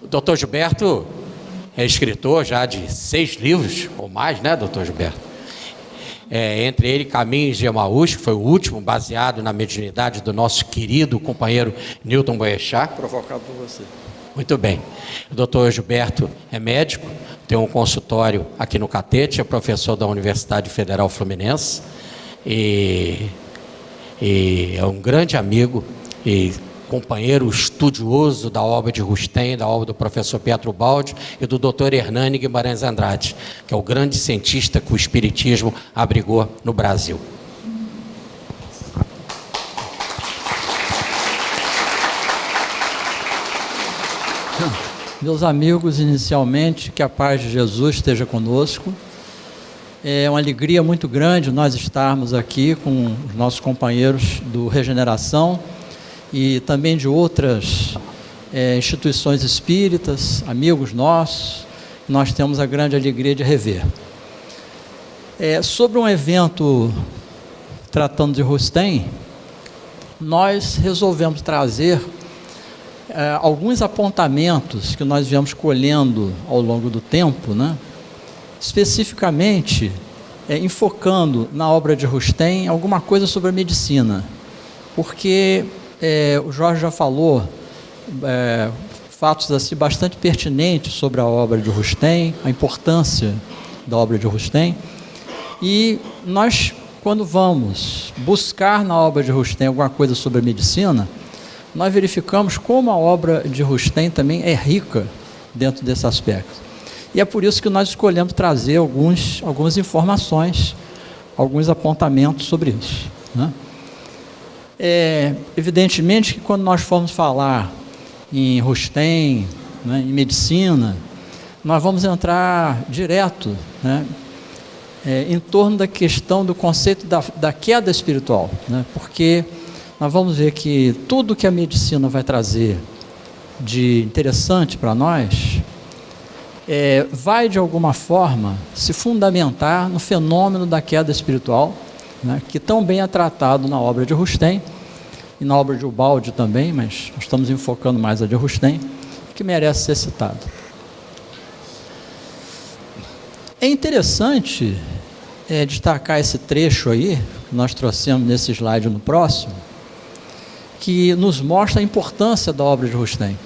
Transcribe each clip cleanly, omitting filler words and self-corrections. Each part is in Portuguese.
O doutor Gilberto é escritor já de 6 livros, ou mais, né, doutor Gilberto? Entre ele, Caminhos de Emaús, que foi o último, baseado na mediunidade do nosso querido companheiro Newton Boechat. Provocado por você. Muito bem. O doutor Gilberto é médico, tem um consultório aqui no Catete, é professor da Universidade Federal Fluminense e é um grande amigo e companheiro estudioso da obra de Rustem, da obra do professor Pietro Baldi e do doutor Hernani Guimarães Andrade, que é o grande cientista que o Espiritismo abrigou no Brasil. Meus amigos, inicialmente, que a paz de Jesus esteja conosco. É uma alegria muito grande nós estarmos aqui com os nossos companheiros do Regeneração e também de outras instituições espíritas, amigos nossos, nós temos a grande alegria de rever. Sobre um evento tratando de Rustem, nós resolvemos trazer alguns apontamentos que nós viemos colhendo ao longo do tempo, né? Especificamente enfocando na obra de Rustem alguma coisa sobre a medicina, porque o Jorge já falou fatos assim bastante pertinentes sobre a obra de Rustem, a importância da obra de Rustem, e nós, quando vamos buscar na obra de Rustem alguma coisa sobre a medicina, nós verificamos como a obra de Rustem também é rica dentro desse aspecto. E é por isso que nós escolhemos trazer algumas informações, alguns apontamentos sobre isso, né? Evidentemente que quando nós formos falar em Rustem, né, em medicina, nós vamos entrar direto, né, em torno da questão do conceito da queda espiritual, né, porque nós vamos ver que tudo que a medicina vai trazer de interessante para nós vai de alguma forma se fundamentar no fenômeno da queda espiritual, né, que tão bem é tratado na obra de Rustem e na obra de Ubaldi também, mas nós estamos enfocando mais a de Rustem, que merece ser citado. É interessante destacar esse trecho aí, que nós trouxemos nesse slide no próximo, que nos mostra a importância da obra de Rustem.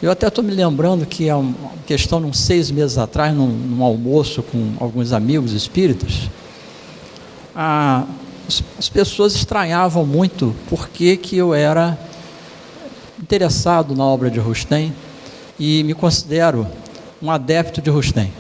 Eu até estou me lembrando que é uma questão de uns 6 meses atrás, num almoço com alguns amigos espíritas, as pessoas estranhavam muito porque que eu era interessado na obra de Rustem e me considero um adepto de Rustem.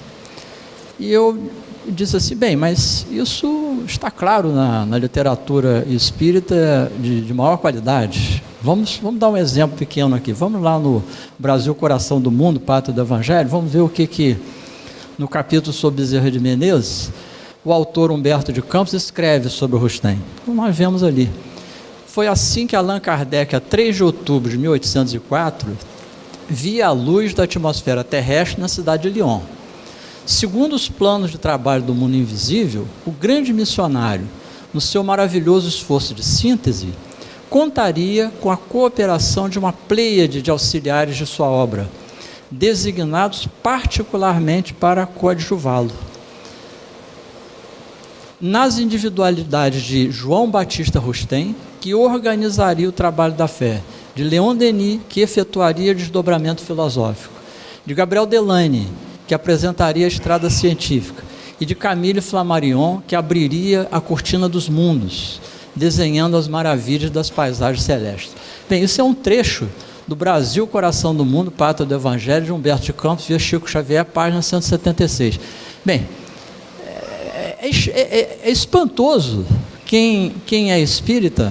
E eu disse assim, bem, mas isso está claro na literatura espírita de maior qualidade. Vamos dar um exemplo pequeno aqui. Vamos lá no Brasil, Coração do Mundo, Pátria do Evangelho, vamos ver o que no capítulo sobre Bezerra de Menezes, o autor Humberto de Campos escreve sobre o Rustem. Então nós vemos ali. Foi assim que Allan Kardec, a 3 de outubro de 1804, via a luz da atmosfera terrestre na cidade de Lyon. Segundo os planos de trabalho do mundo invisível, o grande missionário, no seu maravilhoso esforço de síntese, contaria com a cooperação de uma pleiade de auxiliares de sua obra, designados particularmente para coadjuvá-lo. Nas individualidades de João Batista Rustem, que organizaria o trabalho da fé, de Leon Denis, que efetuaria o desdobramento filosófico, de Gabriel Delany, que apresentaria a estrada científica, e de Camille Flammarion, que abriria a cortina dos mundos, desenhando as maravilhas das paisagens celestes. Bem, isso é um trecho do Brasil, Coração do Mundo, Pátria do Evangelho, de Humberto de Campos, via Chico Xavier, página 176. Bem, é espantoso quem é espírita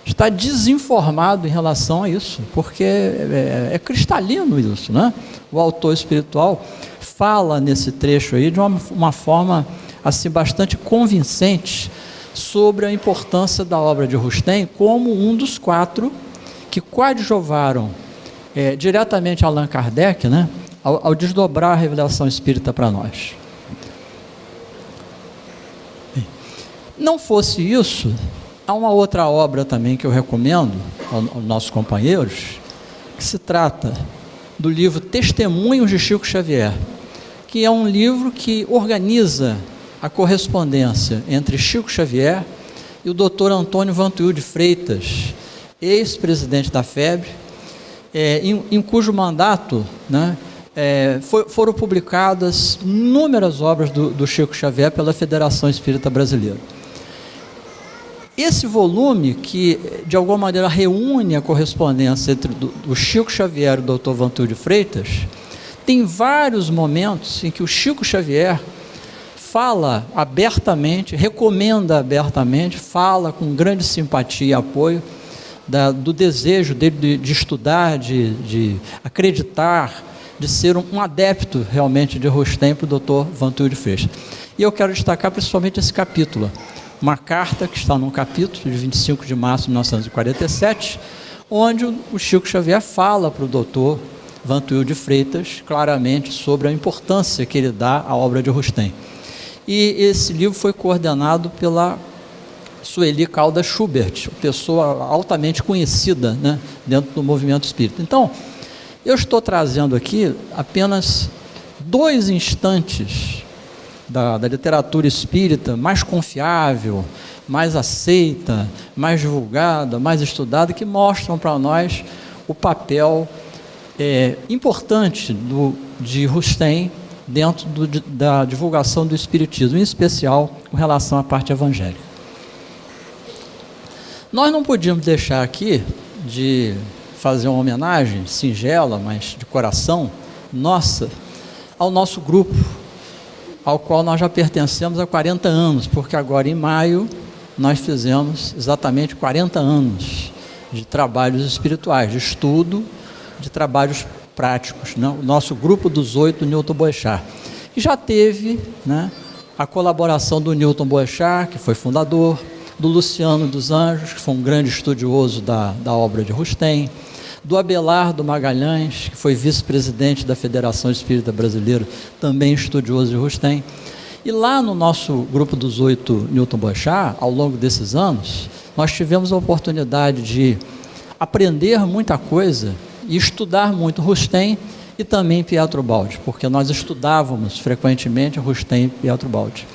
está desinformado em relação a isso, porque é cristalino isso, né? O autor espiritual fala nesse trecho aí de uma forma assim bastante convincente sobre a importância da obra de Rustem como um dos 4 que coadjuvaram diretamente Allan Kardec, né, ao desdobrar a revelação espírita para nós. Não fosse isso, há uma outra obra também que eu recomendo aos nossos companheiros, que se trata do livro Testemunhos de Chico Xavier, que é um livro que organiza a correspondência entre Chico Xavier e o Dr. Antônio Vantuil de Freitas, ex-presidente da FEB, em cujo mandato, né, foram publicadas inúmeras obras do Chico Xavier pela Federação Espírita Brasileira. Esse volume, que de alguma maneira reúne a correspondência entre o Chico Xavier e o Dr. Vantuil de Freitas, tem vários momentos em que o Chico Xavier fala abertamente, recomenda abertamente, fala com grande simpatia e apoio do desejo dele de estudar, de acreditar, de ser um adepto realmente de Rustem para o Dr. Vantuil de Freitas. E eu quero destacar principalmente esse capítulo, uma carta que está num capítulo de 25 de março de 1947, onde o Chico Xavier fala para o Dr. Vantuil de Freitas claramente sobre a importância que ele dá à obra de Rustem. E esse livro foi coordenado pela Sueli Caldas Schubert, pessoa altamente conhecida, né, dentro do movimento espírita. Então, eu estou trazendo aqui apenas 2 instantes da literatura espírita mais confiável, mais aceita, mais divulgada, mais estudada, que mostram para nós o papel importante de Rustem dentro da divulgação do Espiritismo, em especial com relação à parte evangélica. Nós não podíamos deixar aqui de fazer uma homenagem singela, mas de coração, nossa, ao nosso grupo, ao qual nós já pertencemos há 40 anos, porque agora em maio nós fizemos exatamente 40 anos de trabalhos espirituais, de estudo, de trabalhos práticos, né? O nosso grupo dos 8 do Newton Boechat, que já teve, né, a colaboração do Newton Boechat, que foi fundador, do Luciano dos Anjos, que foi um grande estudioso da obra de Rustem, do Abelardo Magalhães, que foi vice-presidente da Federação Espírita Brasileira, também estudioso de Rustem. E lá no nosso grupo dos 8 Newton Boechat, ao longo desses anos, nós tivemos a oportunidade de aprender muita coisa e estudar muito Rustem e também Pietro Baldi, porque nós estudávamos frequentemente Rustem e Pietro Baldi.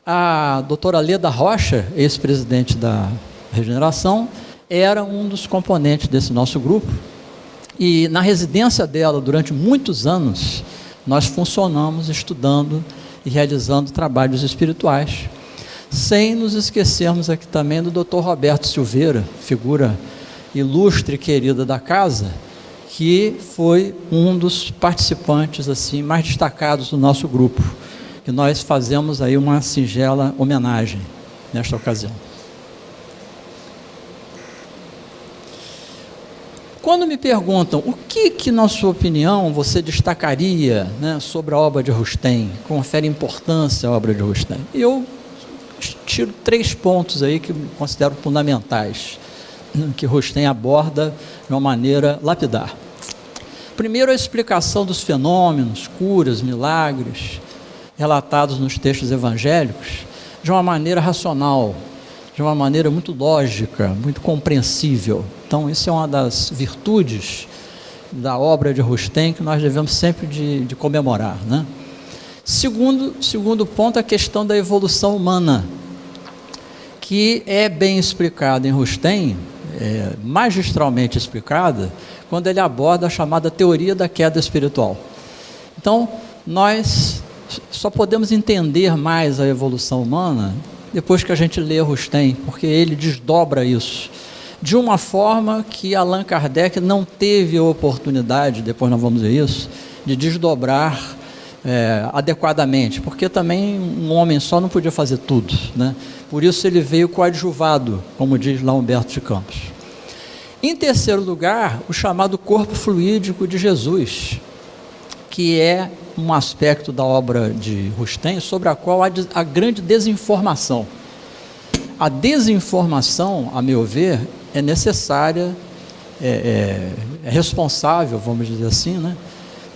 A doutora Leda Rocha, ex-presidente da Regeneração, era um dos componentes desse nosso grupo, e na residência dela, durante muitos anos, nós funcionamos estudando e realizando trabalhos espirituais, sem nos esquecermos aqui também do Dr. Roberto Silveira, figura ilustre e querida da casa, que foi um dos participantes assim mais destacados do nosso grupo, que nós fazemos aí uma singela homenagem nesta ocasião. Quando me perguntam o que na sua opinião, você destacaria, né, sobre a obra de Rustem, confere importância à obra de Rustem, eu tiro 3 pontos aí que considero fundamentais, que Rustem aborda de uma maneira lapidar. Primeiro, a explicação dos fenômenos, curas, milagres, relatados nos textos evangélicos, de uma maneira racional, de uma maneira muito lógica, muito compreensível. Então, isso é uma das virtudes da obra de Rustem que nós devemos sempre de comemorar, né? Segundo ponto, a questão da evolução humana, que é bem explicada em Rustem, magistralmente explicada, quando ele aborda a chamada teoria da queda espiritual. Então, nós só podemos entender mais a evolução humana depois que a gente lê Rustem, porque ele desdobra isso de uma forma que Allan Kardec não teve a oportunidade, depois nós vamos ver isso, de desdobrar adequadamente, porque também um homem só não podia fazer tudo, né? Por isso ele veio coadjuvado, como diz lá Humberto de Campos. Em terceiro lugar, o chamado corpo fluídico de Jesus, que é um aspecto da obra de Rustem sobre a qual há a grande desinformação. A desinformação, a meu ver, é necessária, é responsável, vamos dizer assim, né,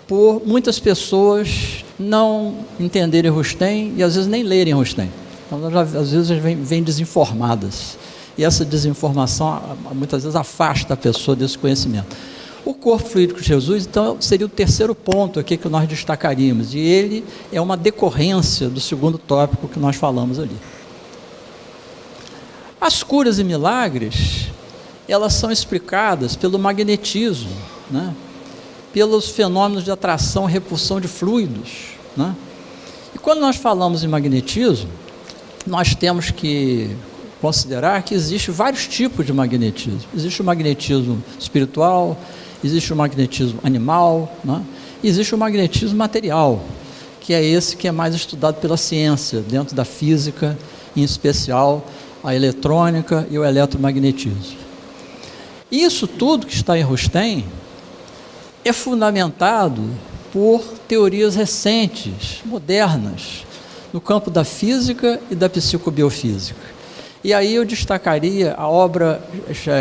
por muitas pessoas não entenderem Rustem e às vezes nem lerem Rustem. Então, às vezes vêm desinformadas. E essa desinformação muitas vezes afasta a pessoa desse conhecimento. O corpo fluídico de Jesus, então, seria o terceiro ponto aqui que nós destacaríamos, e ele é uma decorrência do segundo tópico que nós falamos ali. As curas e milagres, elas são explicadas pelo magnetismo, né? Pelos fenômenos de atração e repulsão de fluidos, né? E quando nós falamos em magnetismo, nós temos que considerar que existem vários tipos de magnetismo. Existe o magnetismo espiritual, existe o magnetismo animal, né? Existe o magnetismo material, que é esse que é mais estudado pela ciência, dentro da física, em especial a eletrônica e o eletromagnetismo. Isso tudo que está em Rustem é fundamentado por teorias recentes, modernas, no campo da física e da psicobiofísica. E aí eu destacaria a obra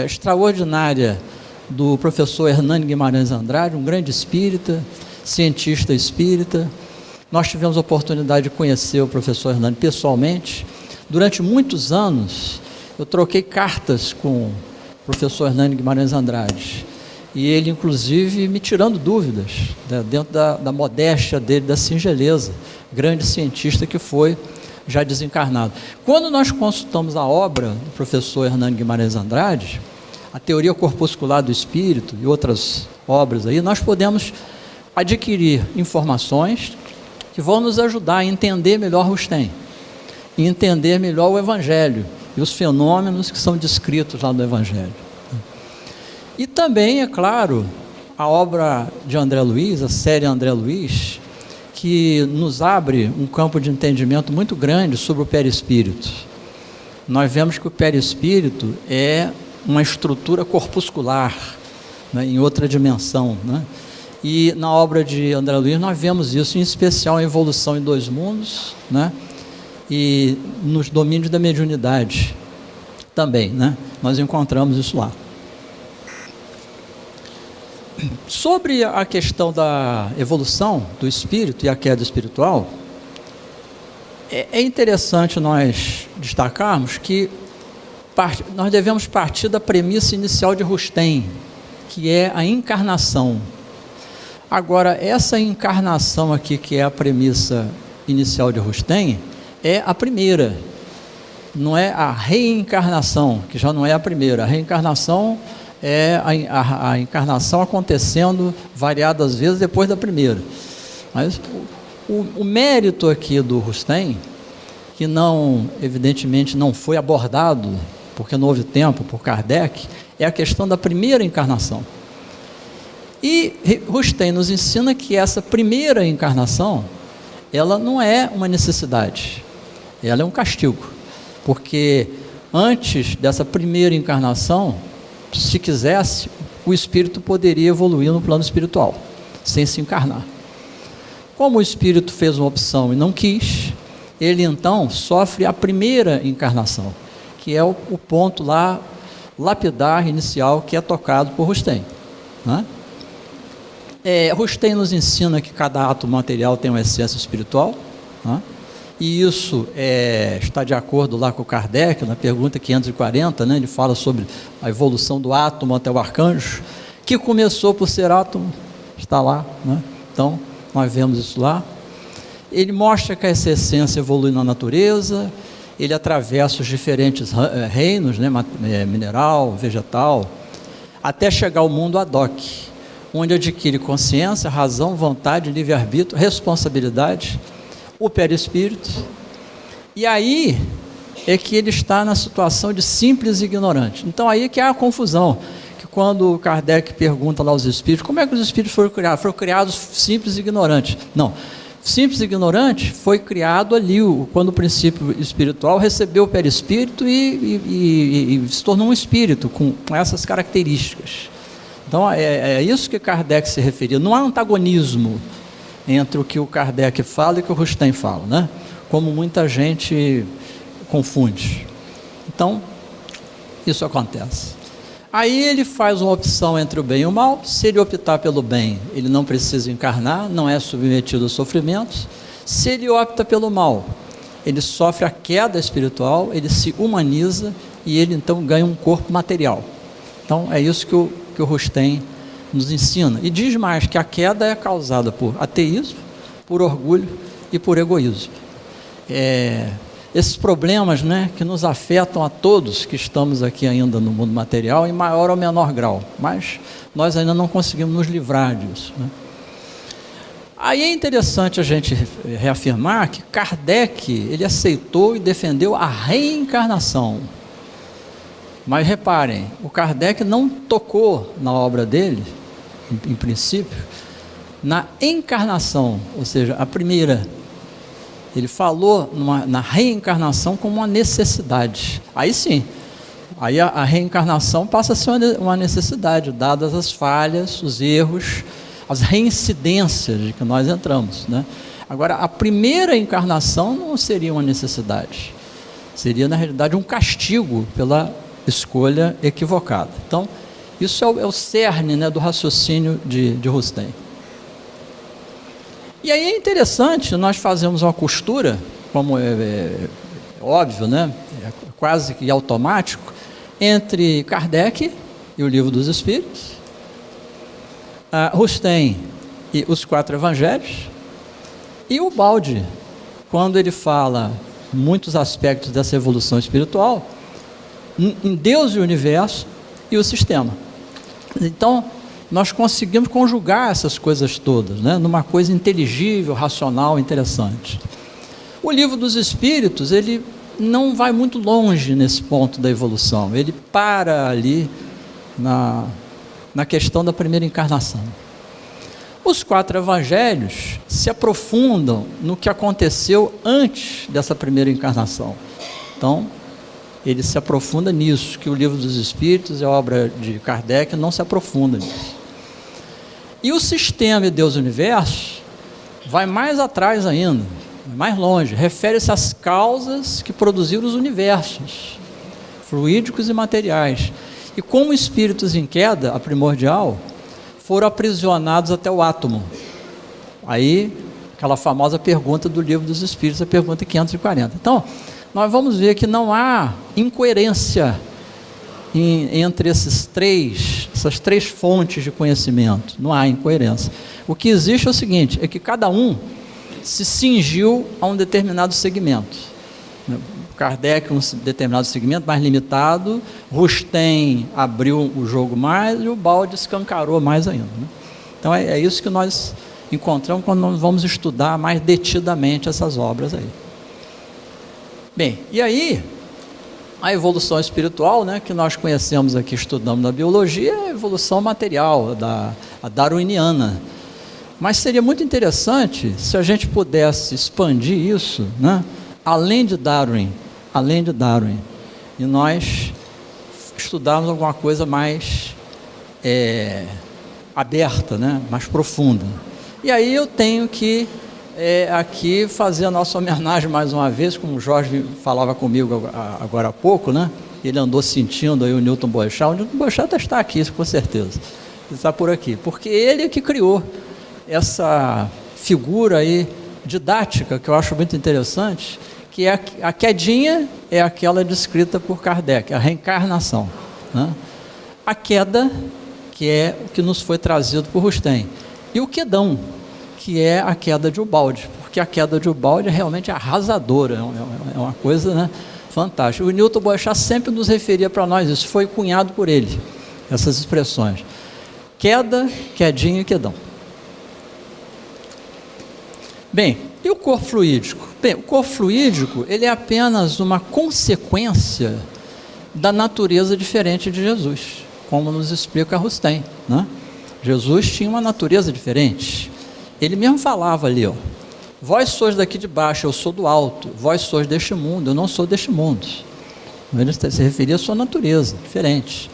extraordinária do professor Hernani Guimarães Andrade, um grande espírita, cientista espírita. Nós tivemos a oportunidade de conhecer o professor Hernani pessoalmente. Durante muitos anos, eu troquei cartas com o professor Hernani Guimarães Andrade, e ele, inclusive, me tirando dúvidas, né, dentro da modéstia dele, da singeleza, grande cientista que foi, já desencarnado. Quando nós consultamos a obra do professor Hernani Guimarães Andrade, a teoria corpuscular do espírito e outras obras aí, nós podemos adquirir informações que vão nos ajudar a entender melhor Rustem, e entender melhor o Evangelho e os fenômenos que são descritos lá no Evangelho. E também, é claro, a obra de André Luiz, a série André Luiz, que nos abre um campo de entendimento muito grande sobre o perispírito. Nós vemos que o perispírito é uma estrutura corpuscular, né, em outra dimensão, né? E na obra de André Luiz nós vemos isso, em especial a evolução em dois mundos, né? E nos domínios da mediunidade também, né? Nós encontramos isso lá. Sobre a questão da evolução do espírito e a queda espiritual, é interessante nós destacarmos que nós devemos partir da premissa inicial de Rustem, que é a encarnação. Agora, essa encarnação aqui, que é a premissa inicial de Rustem, é a primeira, não é a reencarnação, que já não é a primeira. A reencarnação é a encarnação acontecendo variadas vezes depois da primeira. Mas o mérito aqui do Rustem, que não, evidentemente não foi abordado, porque não houve tempo, por Kardec, é a questão da primeira encarnação. E Rustem nos ensina que essa primeira encarnação, ela não é uma necessidade, ela é um castigo, porque antes dessa primeira encarnação, se quisesse, o espírito poderia evoluir no plano espiritual, sem se encarnar. Como o espírito fez uma opção e não quis, ele então sofre a primeira encarnação, que é o ponto lá, lapidar inicial, que é tocado por Rustem, né? Rustem nos ensina que cada átomo material tem uma essência espiritual, né? E isso está de acordo lá com Kardec, na pergunta 540, né? Ele fala sobre a evolução do átomo até o arcanjo, que começou por ser átomo, está lá, né? Então, nós vemos isso lá. Ele mostra que essa essência evolui na natureza, ele atravessa os diferentes reinos, né? Mineral, vegetal, até chegar ao mundo Hadok, onde adquire consciência, razão, vontade, livre-arbítrio, responsabilidade, o perispírito. E aí é que ele está na situação de simples ignorante. Então aí que há a confusão, que quando Kardec pergunta lá aos espíritos, como é que os espíritos foram criados? Foram criados simples e ignorantes. Não, simples e ignorante foi criado ali, quando o princípio espiritual recebeu o perispírito e se tornou um espírito com essas características. Então é isso que Kardec se referia. Não há antagonismo entre o que o Kardec fala e o que o Rustem fala, né? Como muita gente confunde. Então, isso acontece. Aí ele faz uma opção entre o bem e o mal. Se ele optar pelo bem, ele não precisa encarnar, não é submetido a sofrimentos. Se ele opta pelo mal, ele sofre a queda espiritual, ele se humaniza e ele então ganha um corpo material. Então, é isso que o Rustem nos ensina. E diz mais que a queda é causada por ateísmo, por orgulho e por egoísmo. Esses problemas, né, que nos afetam a todos que estamos aqui ainda no mundo material, em maior ou menor grau, mas nós ainda não conseguimos nos livrar disso, né? Aí é interessante a gente reafirmar que Kardec, ele aceitou e defendeu a reencarnação. Mas reparem, o Kardec não tocou na obra dele, em princípio, na encarnação, ou seja, a primeira. Ele falou na reencarnação como uma necessidade. Aí sim, aí a reencarnação passa a ser uma necessidade, dadas as falhas, os erros, as reincidências de que nós entramos, né? Agora, a primeira encarnação não seria uma necessidade, seria na realidade um castigo pela escolha equivocada. Então, isso é o cerne, né, do raciocínio de Rustem. E aí é interessante, nós fazemos uma costura, como é óbvio, né, é quase que automático, entre Kardec e o Livro dos Espíritos, Rustem e os 4 Evangelhos, e o Baldi, quando ele fala muitos aspectos dessa evolução espiritual, em Deus e o universo e o sistema. Então, nós conseguimos conjugar essas coisas todas, né, numa coisa inteligível, racional, interessante. O Livro dos Espíritos, ele não vai muito longe nesse ponto da evolução, ele para ali na questão da primeira encarnação. Os 4 Evangelhos se aprofundam no que aconteceu antes dessa primeira encarnação. Então, ele se aprofunda nisso, que o Livro dos Espíritos e a obra de Kardec não se aprofunda nisso. E o sistema de Deus e Universo vai mais atrás ainda, mais longe, refere-se às causas que produziram os universos, fluídicos e materiais. E como espíritos em queda, a primordial, foram aprisionados até o átomo. Aí, aquela famosa pergunta do Livro dos Espíritos, a pergunta 540. Então, nós vamos ver que não há incoerência entre essas três fontes de conhecimento. Não há incoerência. O que existe é o seguinte, é que cada um se cingiu a um determinado segmento. Kardec, um determinado segmento mais limitado, Rustem abriu o jogo mais e o Baldi escancarou mais ainda, né? Então é isso que nós encontramos quando nós vamos estudar mais detidamente essas obras aí. Bem, e aí, a evolução espiritual, né, que nós conhecemos aqui, estudamos na biologia, é a evolução material, a darwiniana. Mas seria muito interessante se a gente pudesse expandir isso, né, além de Darwin, e nós estudarmos alguma coisa mais aberta, né, mais profunda. E aí eu tenho que aqui fazer a nossa homenagem mais uma vez, como o Jorge falava comigo agora há pouco, né? Ele andou sentindo aí o Newton Boechat. O Newton Boechat está aqui, com certeza. Ele está por aqui, porque ele é que criou essa figura aí didática, que eu acho muito interessante, que é a quedinha é aquela descrita por Kardec, a reencarnação, né? A queda, que é o que nos foi trazido por Rustem, e o quedão, que é a queda de Ubaldi, porque a queda de Ubaldi é realmente arrasadora, é uma coisa, né, fantástica. O Newton Boechat sempre nos referia para nós isso, foi cunhado por ele, essas expressões: queda, quedinho e quedão. Bem, e o corpo fluídico? Bem, o corpo fluídico, ele é apenas uma consequência da natureza diferente de Jesus, como nos explica Rustem, né? Jesus tinha uma natureza diferente. Ele mesmo falava ali, ó: vós sois daqui de baixo, eu sou do alto, vós sois deste mundo, eu não sou deste mundo. Ele se referia à sua natureza, diferente.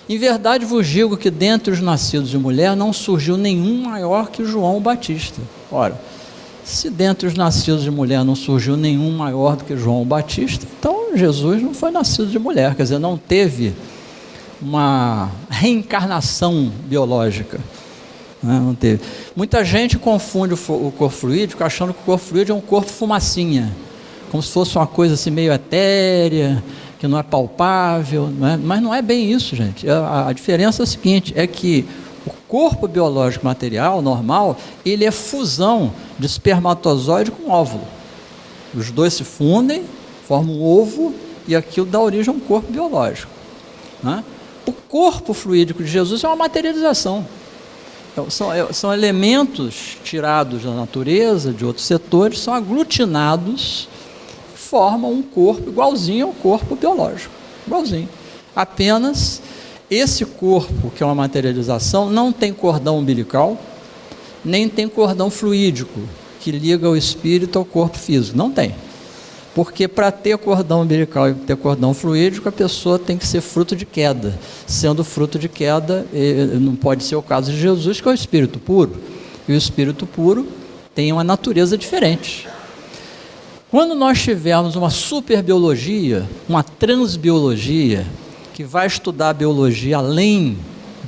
Em verdade vos digo que dentre os nascidos de mulher não surgiu nenhum maior que João Batista. Ora, se dentre os nascidos de mulher não surgiu nenhum maior do que João Batista, então Jesus não foi nascido de mulher, quer dizer, não teve uma reencarnação biológica. Não teve. Muita gente confunde o corpo fluídico achando que o corpo fluídico é um corpo fumacinha, como se fosse uma coisa assim meio etérea, que não é palpável, não é? Mas não é bem isso, gente. A diferença é a seguinte, é que O corpo biológico material, normal, ele é fusão de espermatozoide com óvulo. Os dois se fundem, formam um ovo e aquilo dá origem a um corpo biológico, né? O corpo fluídico de Jesus é uma materialização. São elementos tirados da natureza, de outros setores, são aglutinados, formam um corpo igualzinho ao corpo biológico, igualzinho. Apenas esse corpo, que é uma materialização, não tem cordão umbilical, nem tem cordão fluídico, que liga o espírito ao corpo físico. Não tem. Porque para ter cordão umbilical e ter cordão fluídico, a pessoa tem que ser fruto de queda. Sendo fruto de queda, não pode ser o caso de Jesus, que é o espírito puro. E o espírito puro tem uma natureza diferente. Quando nós tivermos uma superbiologia, uma transbiologia, que vai estudar a biologia além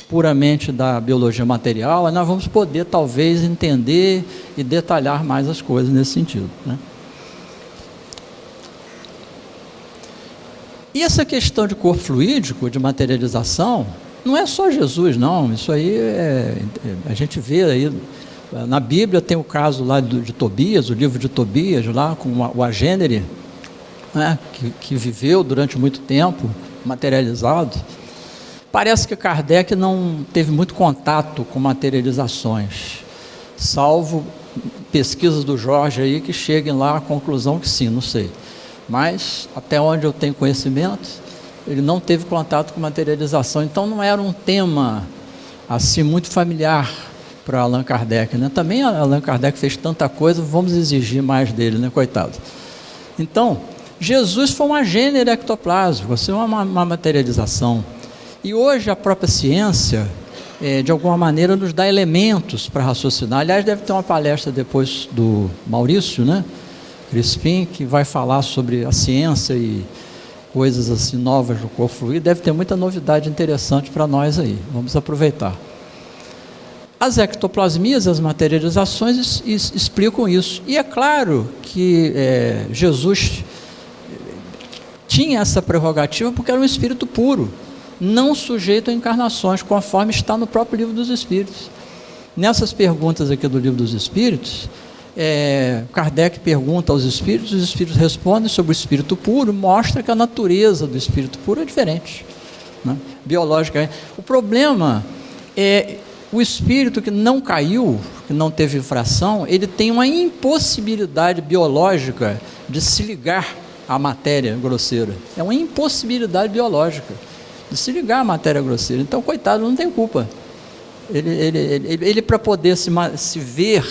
puramente da biologia material, nós vamos poder talvez entender e detalhar mais as coisas nesse sentido, né? E essa questão de corpo fluídico, de materialização, não é só Jesus, não. Isso aí a gente vê aí, na Bíblia tem o caso lá de Tobias, o livro de Tobias, lá com o Agênere, né, que viveu durante muito tempo, materializado. Parece que Kardec não teve muito contato com materializações, salvo pesquisas do Jorge aí que cheguem lá à conclusão que sim, não sei. Mas, até onde eu tenho conhecimento, ele não teve contato com materialização, então não era um tema assim muito familiar para Allan Kardec, né? Também Allan Kardec fez tanta coisa, vamos exigir mais dele, né? Coitado. Então, Jesus foi um agênere ectoplásmico, assim, uma materialização. E hoje a própria ciência, de alguma maneira, nos dá elementos para raciocinar. Aliás, deve ter uma palestra depois do Maurício, né? Crispim, que vai falar sobre a ciência e coisas assim novas do corpo fluido. Deve ter muita novidade interessante para nós aí. Vamos aproveitar. As ectoplasmias, as materializações explicam isso. E é claro que Jesus tinha essa prerrogativa porque era um espírito puro, não sujeito a encarnações, conforme está no próprio Livro dos Espíritos. Nessas perguntas aqui do Livro dos Espíritos, Kardec pergunta aos espíritos, os espíritos respondem sobre o espírito puro, mostra que a natureza do espírito puro é diferente, né? Biológica. O problema é o espírito que não caiu, que não teve infração, ele tem uma impossibilidade biológica de se ligar à matéria grosseira. É uma impossibilidade biológica de se ligar à matéria grosseira. Então, coitado, não tem culpa. Ele para poder se ver,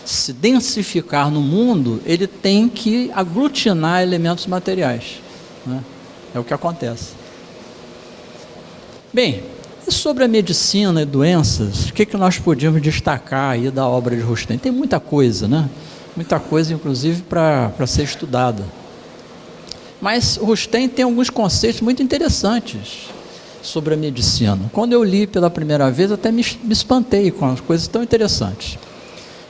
se densificar no mundo, ele tem que aglutinar elementos materiais, né? É o que acontece. Bem, e sobre a medicina e doenças, o que nós podíamos destacar aí da obra de Rustem? Tem muita coisa, né? Muita coisa, inclusive, para ser estudada. Mas Rustem tem alguns conceitos muito interessantes sobre a medicina. Quando eu li pela primeira vez, até me espantei com as coisas tão interessantes.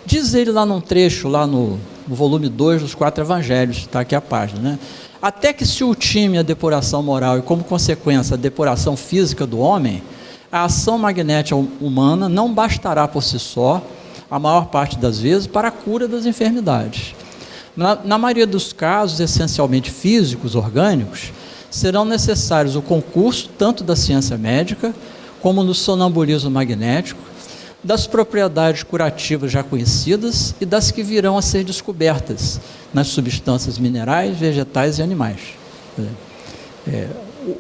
Diz ele lá num trecho, lá no volume 2 dos 4 Evangelhos, está aqui a página, né? Até que se ultime a depuração moral e, como consequência, a depuração física do homem, a ação magnética humana não bastará por si só, a maior parte das vezes, para a cura das enfermidades. Na maioria dos casos, essencialmente físicos, orgânicos, serão necessários o concurso tanto da ciência médica, como no sonambulismo magnético, das propriedades curativas já conhecidas e das que virão a ser descobertas nas substâncias minerais, vegetais e animais.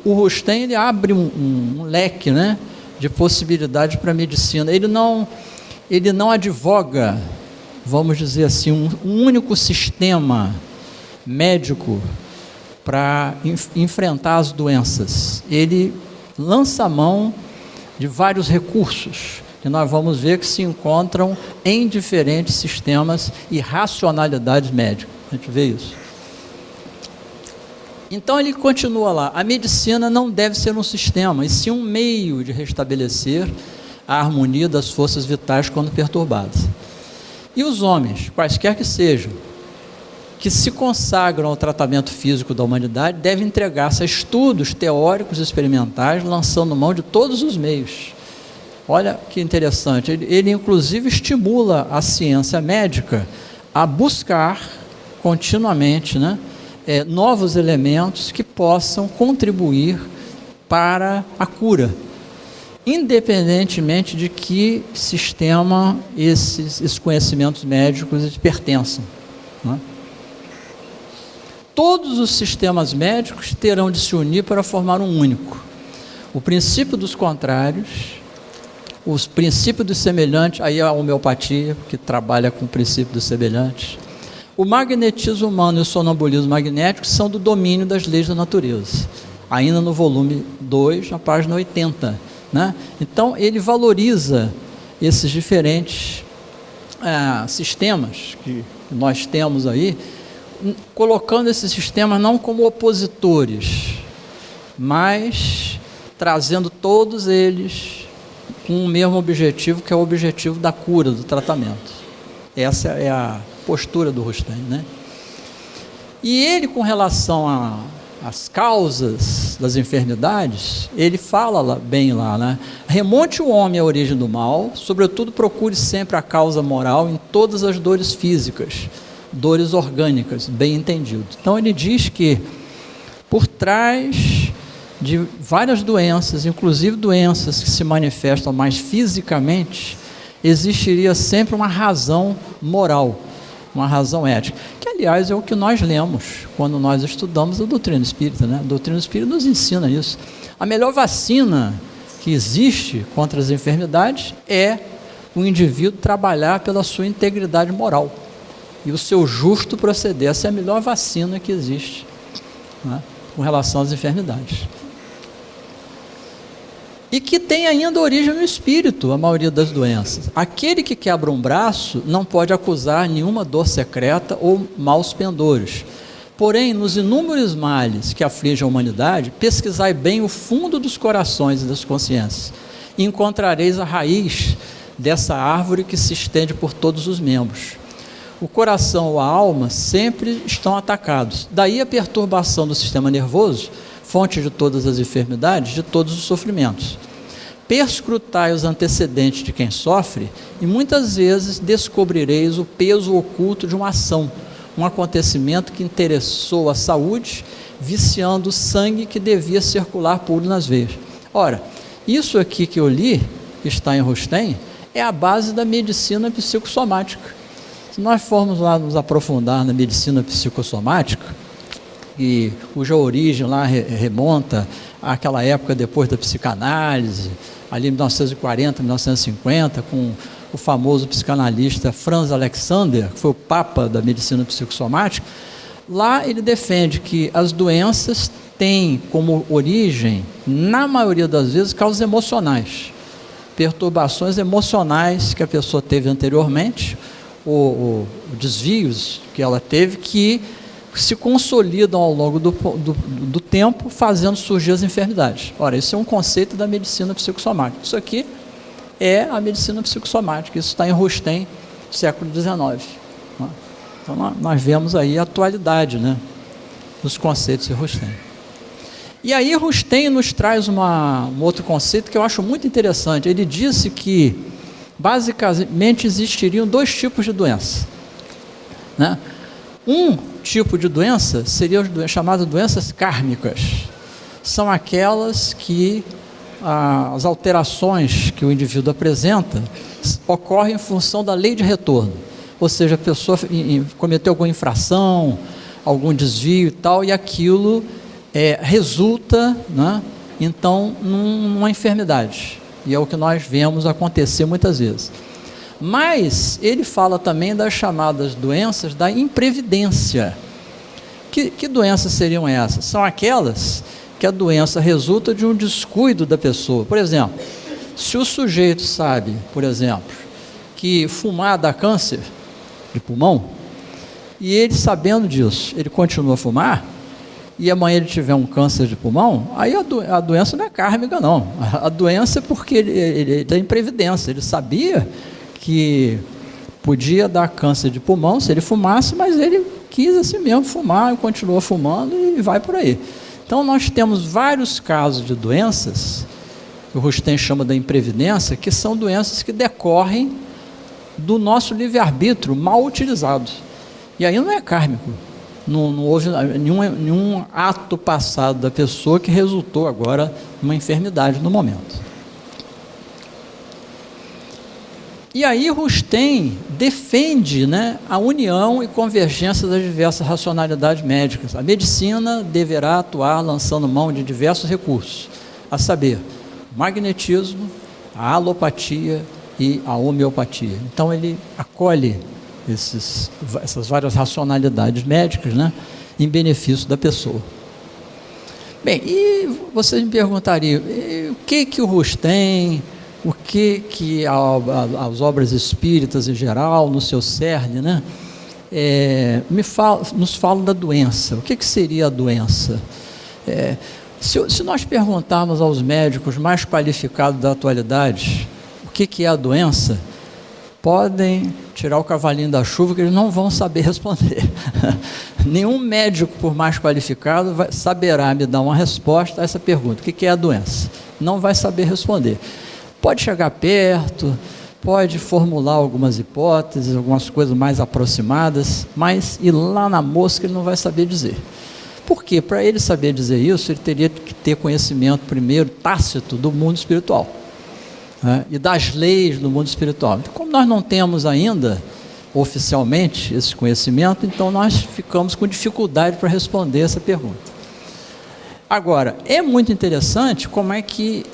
O Rustem, ele abre um leque, né, de possibilidades para a medicina. Ele não advoga, vamos dizer assim, um único sistema médico para enfrentar as doenças. Ele lança a mão de vários recursos que nós vamos ver que se encontram em diferentes sistemas e racionalidades médicas. A gente vê isso. Então ele continua lá, a medicina não deve ser um sistema, e sim um meio de restabelecer a harmonia das forças vitais quando perturbadas. E os homens, quaisquer que sejam, que se consagram ao tratamento físico da humanidade, devem entregar-se a estudos teóricos e experimentais, lançando mão de todos os meios. olha que interessante, ele inclusive estimula a ciência médica a buscar continuamente, né, novos elementos que possam contribuir para a cura, independentemente de que sistema esses conhecimentos médicos pertençam, né? Todos os sistemas médicos terão de se unir para formar um único. O princípio dos contrários, os princípios dos semelhantes, aí a homeopatia, que trabalha com o princípio dos semelhantes. O magnetismo humano e o sonambulismo magnético são do domínio das leis da natureza. Ainda no volume 2, na página 80. Né? Então, ele valoriza esses diferentes sistemas que nós temos aí, colocando esses sistemas não como opositores, mas trazendo todos eles com o mesmo objetivo, que é o objetivo da cura, do tratamento. Essa é a postura do Rustem, né? E ele, com relação às causas das enfermidades, ele fala bem lá, né? Remonte o homem à origem do mal, sobretudo procure sempre a causa moral em todas as dores físicas, dores orgânicas, bem entendido. Então ele diz que por trás de várias doenças, inclusive doenças que se manifestam mais fisicamente, existiria sempre uma razão moral, uma razão ética, que aliás é o que nós lemos quando nós estudamos a doutrina espírita, né? A doutrina espírita nos ensina isso. A melhor vacina que existe contra as enfermidades é o indivíduo trabalhar pela sua integridade moral e o seu justo proceder. Essa é a melhor vacina que existe, né, com relação às enfermidades. E que tem ainda origem no espírito, a maioria das doenças. Aquele que quebra um braço não pode acusar nenhuma dor secreta ou maus pendores. Porém, nos inúmeros males que afligem a humanidade, pesquisai bem o fundo dos corações e das consciências, e encontrareis a raiz dessa árvore que se estende por todos os membros. O coração ou a alma sempre estão atacados. Daí a perturbação do sistema nervoso, fonte de todas as enfermidades, de todos os sofrimentos. Perscrutai os antecedentes de quem sofre e muitas vezes descobrireis o peso oculto de uma ação, um acontecimento que interessou a saúde, viciando o sangue que devia circular puro nas veias. Ora, isso aqui que eu li, que está em Rustem, é a base da medicina psicossomática. Se nós formos lá nos aprofundar na medicina psicossomática, e cuja origem lá remonta àquela época depois da psicanálise, ali em 1940, 1950, com o famoso psicanalista Franz Alexander, que foi o papa da medicina psicossomática, lá ele defende que as doenças têm como origem, na maioria das vezes, causas emocionais, perturbações emocionais que a pessoa teve anteriormente, ou desvios que ela teve, que se consolidam ao longo do tempo, fazendo surgir as enfermidades. Ora, isso é um conceito da medicina psicossomática. Isso aqui é a medicina psicossomática, isso está em Rustem, século XIX. Então, nós vemos aí a atualidade, né, dos conceitos de Rustem. E aí Rustem nos traz um outro conceito que eu acho muito interessante. Ele disse que, basicamente, existiriam dois tipos de doença, né? Um tipo de doença seria chamada doenças kármicas. São aquelas que as alterações que o indivíduo apresenta ocorrem em função da lei de retorno. Ou seja, a pessoa cometeu alguma infração, algum desvio e tal, e aquilo resulta, né, então, numa enfermidade. E é o que nós vemos acontecer muitas vezes. Mas ele fala também das chamadas doenças da imprevidência. Que doenças seriam essas? São aquelas que a doença resulta de um descuido da pessoa. Por exemplo, se o sujeito sabe, por exemplo, que fumar dá câncer de pulmão, e ele sabendo disso, ele continua a fumar, e amanhã ele tiver um câncer de pulmão, aí a doença não é kármica, não. A doença é porque ele tem imprevidência, ele sabia que podia dar câncer de pulmão se ele fumasse, mas ele quis assim mesmo fumar e continua fumando e vai por aí. Então nós temos vários casos de doenças que o Rustem chama da imprevidência, que são doenças que decorrem do nosso livre-arbítrio mal utilizado. E aí não é kármico. Não houve nenhum ato passado da pessoa que resultou agora numa enfermidade no momento. E aí Rustem defende, né, a união e convergência das diversas racionalidades médicas. A medicina deverá atuar lançando mão de diversos recursos, a saber, o magnetismo, a alopatia e a homeopatia. Então ele acolhe essas várias racionalidades médicas, né, em benefício da pessoa. Bem, e vocês me perguntariam, o que o Rustem, o que as obras espíritas em geral, no seu cerne, né, nos falam da doença. O que seria a doença? Se nós perguntarmos aos médicos mais qualificados da atualidade o que é a doença, podem tirar o cavalinho da chuva que eles não vão saber responder. Nenhum médico, por mais qualificado, saberá me dar uma resposta a essa pergunta: o que é a doença? Não vai saber responder. Pode chegar perto, pode formular algumas hipóteses, algumas coisas mais aproximadas, mas ir lá na mosca ele não vai saber dizer. Por quê? Para ele saber dizer isso, ele teria que ter conhecimento primeiro tácito do mundo espiritual, né, e das leis do mundo espiritual. Então, como nós não temos ainda oficialmente esse conhecimento, então nós ficamos com dificuldade para responder essa pergunta. Agora, é muito interessante como é que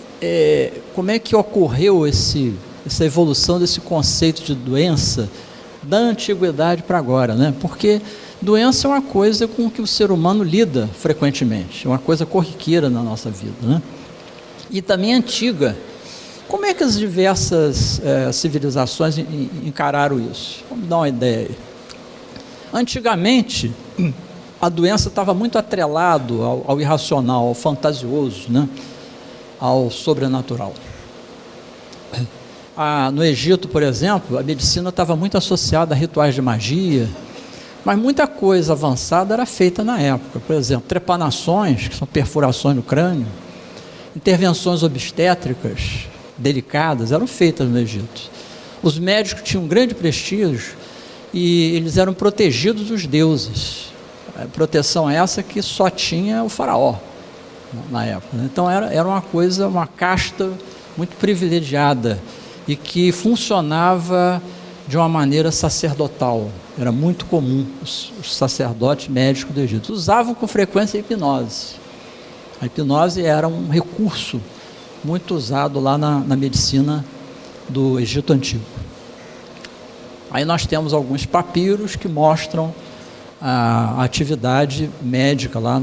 ocorreu essa evolução desse conceito de doença da antiguidade para agora, né? Porque doença é uma coisa com que o ser humano lida frequentemente, é uma coisa corriqueira na nossa vida, né? E também antiga. Como é que as diversas civilizações encararam isso? Vamos dar uma ideia aí. Antigamente, a doença estava muito atrelado ao irracional, ao fantasioso, né? Ao sobrenatural. No Egito, por exemplo, a medicina estava muito associada a rituais de magia, mas muita coisa avançada era feita na época. Por exemplo, trepanações, que são perfurações no crânio, intervenções obstétricas delicadas eram feitas no Egito. Os médicos tinham um grande prestígio e eles eram protegidos dos deuses. A proteção essa que só tinha o faraó na época. Então era uma coisa, uma casta muito privilegiada e que funcionava de uma maneira sacerdotal. Era muito comum os sacerdotes médicos do Egito usavam com frequência a hipnose. A hipnose era um recurso muito usado lá na medicina do Egito Antigo. Aí nós temos alguns papiros que mostram a atividade médica lá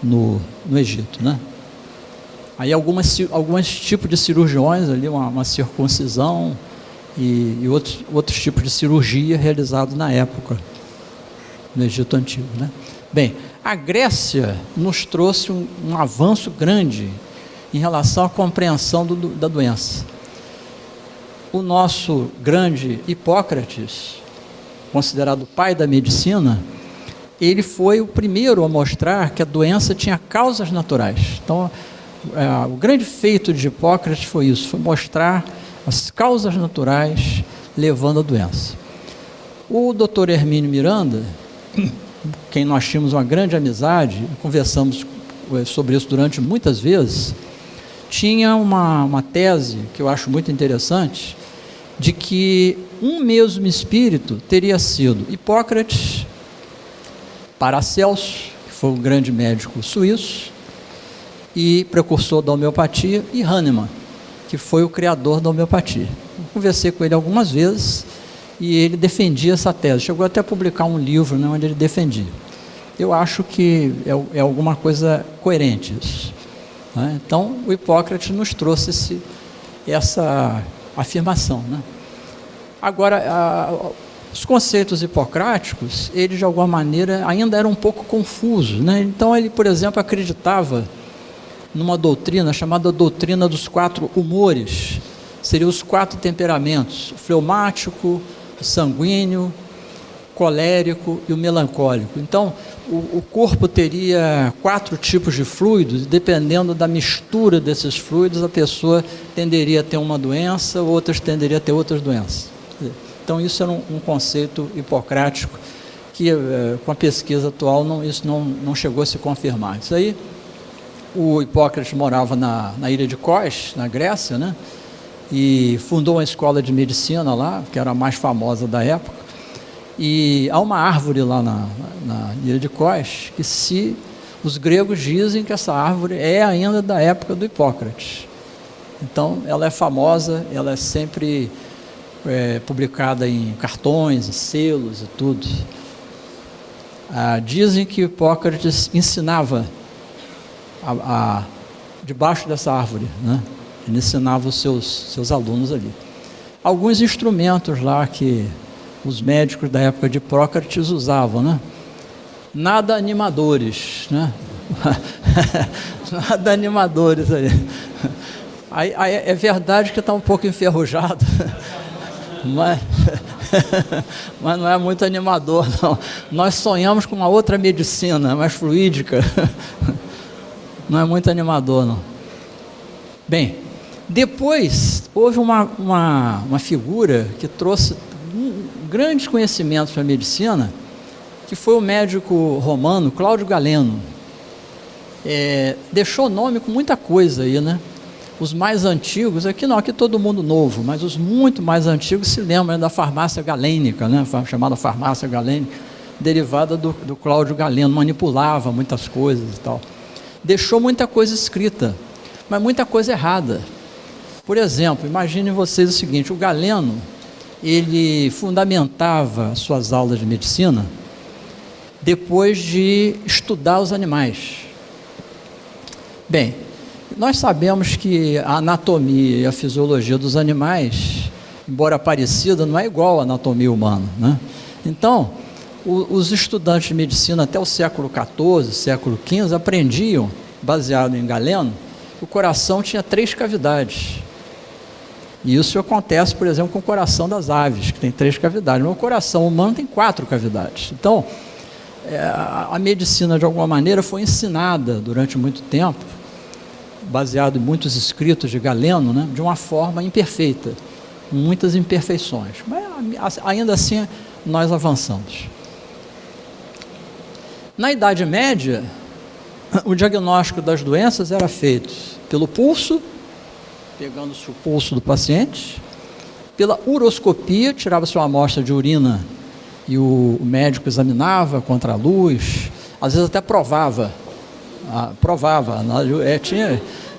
no Egito, né? Aí alguns tipos de cirurgiões ali, uma circuncisão e outros tipos de cirurgia realizados na época no Egito Antigo, né? Bem, a Grécia nos trouxe um avanço grande em relação à compreensão da doença. O nosso grande Hipócrates, considerado o pai da medicina, ele foi o primeiro a mostrar que a doença tinha causas naturais. Então, o grande feito de Hipócrates foi isso, foi mostrar as causas naturais levando à doença. O Dr. Hermínio Miranda, quem nós tínhamos uma grande amizade, conversamos sobre isso durante muitas vezes, tinha uma tese que eu acho muito interessante, de que um mesmo espírito teria sido Hipócrates, Paracelso, que foi um grande médico suíço e precursor da homeopatia, e Hahnemann, que foi o criador da homeopatia. Eu conversei com ele algumas vezes e ele defendia essa tese, chegou até a publicar um livro, né, onde ele defendia. Eu acho que é alguma coisa coerente isso, né? Então o Hipócrates nos trouxe essa afirmação, né? Agora, os conceitos hipocráticos, eles de alguma maneira ainda eram um pouco confusos, né? Então ele, por exemplo, acreditava numa doutrina chamada doutrina dos 4 humores, seriam os 4 temperamentos: o fleumático, o sanguíneo, colérico e o melancólico. Então, o corpo teria 4 tipos de fluidos, e dependendo da mistura desses fluidos, a pessoa tenderia a ter uma doença, outras tenderiam a ter outras doenças. Então, isso era um conceito hipocrático, que com a pesquisa atual isso não chegou a se confirmar. Isso aí, o Hipócrates morava na ilha de Kos, na Grécia, né? E fundou uma escola de medicina lá, que era a mais famosa da época. E há uma árvore lá na ilha de Kos, que os gregos dizem que essa árvore é ainda da época do Hipócrates. Então, ela é famosa, ela é sempre publicada em cartões, em selos e tudo. Dizem que Hipócrates ensinava debaixo dessa árvore, né? Ele ensinava os seus alunos ali. Alguns instrumentos lá que os médicos da época de Hipócrates usavam, né? Nada animadores, né? Nada animadores aí. Aí é verdade que está um pouco enferrujado, mas não é muito animador, não. Nós sonhamos com uma outra medicina, mais fluídica. Não é muito animador, não. Bem, depois houve uma figura que trouxe grandes conhecimentos para a medicina, que foi o médico romano Cláudio Galeno. Deixou nome com muita coisa aí, né? Os mais antigos, aqui todo mundo novo, mas os muito mais antigos se lembram da farmácia galênica, né? Chamada farmácia galênica, derivada do Cláudio Galeno, manipulava muitas coisas e tal. Deixou muita coisa escrita, mas muita coisa errada. Por exemplo, imaginem vocês o seguinte: o Galeno, ele fundamentava suas aulas de medicina depois de estudar os animais. Bem, nós sabemos que a anatomia e a fisiologia dos animais, embora parecida, não é igual à anatomia humana, né? Então, os estudantes de medicina até o século XIV, século XV, aprendiam, baseado em Galeno, que o coração tinha 3 cavidades. E isso acontece, por exemplo, com o coração das aves, que tem 3 cavidades, mas o coração humano tem 4 cavidades. Então, a medicina, de alguma maneira, foi ensinada durante muito tempo, baseado em muitos escritos de Galeno, né, de uma forma imperfeita, com muitas imperfeições. Mas, ainda assim, nós avançamos. Na Idade Média, o diagnóstico das doenças era feito pelo pulso, pegando-se o pulso do paciente, pela uroscopia, tirava-se uma amostra de urina e o médico examinava contra a luz, às vezes até provava.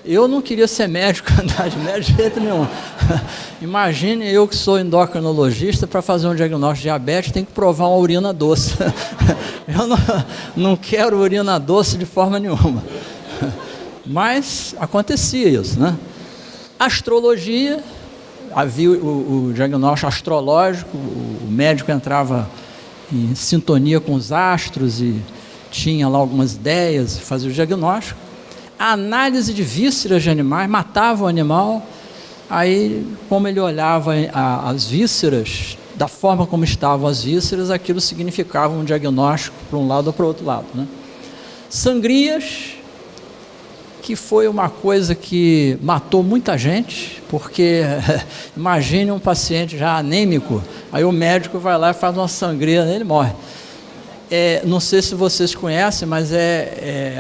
Eu não queria ser médico na Idade Média de jeito nenhum. Imagine eu que sou endocrinologista, para fazer um diagnóstico de diabetes, tem que provar uma urina doce. Eu não quero urina doce de forma nenhuma. Mas acontecia isso, né? Astrologia, havia o diagnóstico astrológico, o médico entrava em sintonia com os astros e tinha lá algumas ideias, fazia o diagnóstico. A análise de vísceras de animais, matava o animal, aí como ele olhava as vísceras, da forma como estavam as vísceras, aquilo significava um diagnóstico para um lado ou para o outro lado, né? Sangrias, que foi uma coisa que matou muita gente, porque imagine um paciente já anêmico, aí o médico vai lá e faz uma sangria nele e morre. Não sei se vocês conhecem, mas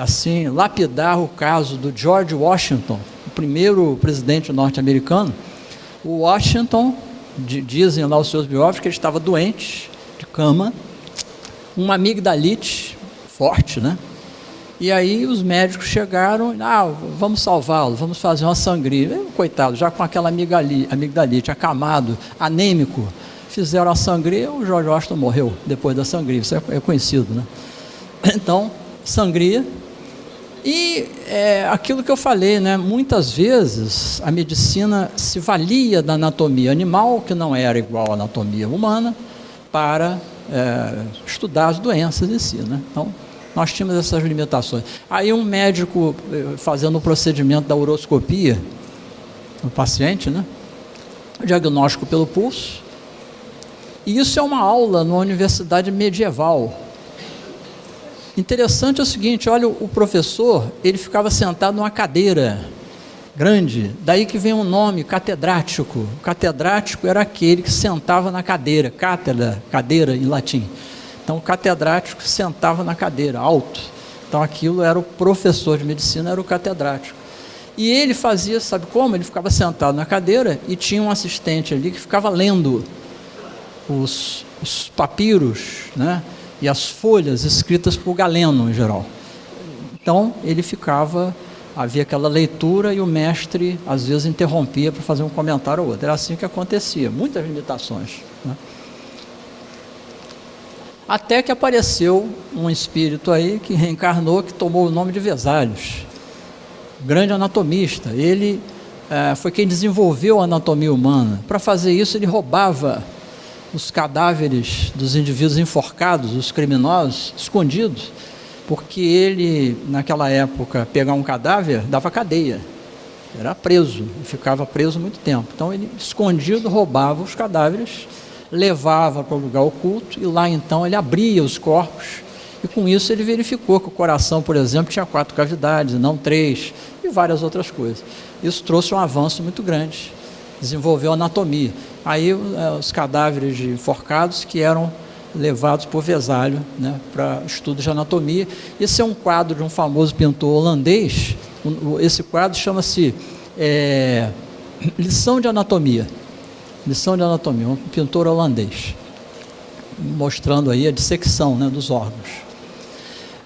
assim, lapidar o caso do George Washington, o primeiro presidente norte-americano. O Washington, dizem lá os seus biógrafos, que ele estava doente, de cama, uma amigdalite forte, né? E aí os médicos chegaram, vamos salvá-lo, vamos fazer uma sangria. Coitado, já com aquela amigdalite, acamado, anêmico, fizeram a sangria, o George Washington morreu depois da sangria, isso é conhecido, né? Então, sangria. E aquilo que eu falei, né? Muitas vezes a medicina se valia da anatomia animal, que não era igual à anatomia humana, para estudar as doenças em si, né? Então, nós tínhamos essas limitações. Aí um médico fazendo o procedimento da uroscopia no paciente, né? O diagnóstico pelo pulso, E isso é uma aula numa universidade medieval. Interessante é o seguinte, olha, o professor, ele ficava sentado numa cadeira grande, daí que vem o nome, catedrático. O catedrático era aquele que sentava na cadeira, cátedra, cadeira em latim. Então, o catedrático sentava na cadeira, alto. Então, aquilo era o professor de medicina, era o catedrático. E ele fazia, sabe como? Ele ficava sentado na cadeira e tinha um assistente ali que ficava lendo os papiros, né? E as folhas escritas por Galeno, em geral. Então, ele ficava, havia aquela leitura e o mestre, às vezes, interrompia para fazer um comentário ou outro. Era assim que acontecia, muitas limitações, né? Até que apareceu um espírito aí que reencarnou, que tomou o nome de Vesalius, grande anatomista. Ele foi quem desenvolveu a anatomia humana. Para fazer isso, ele roubava os cadáveres dos indivíduos enforcados, os criminosos, escondidos, porque ele, naquela época, pegar um cadáver, dava cadeia, era preso, ficava preso muito tempo. Então, ele, escondido, roubava os cadáveres, levava para o lugar oculto, e lá, então, ele abria os corpos, e com isso ele verificou que o coração, por exemplo, tinha 4 cavidades, não 3, e várias outras coisas. Isso trouxe um avanço muito grande, desenvolveu a anatomia. Aí os cadáveres de enforcados que eram levados por Vesalho, né, para estudos de anatomia. Esse é um quadro de um famoso pintor holandês. Esse quadro chama-se Lição de Anatomia. Lição de Anatomia, um pintor holandês, mostrando aí a dissecção, né, dos órgãos.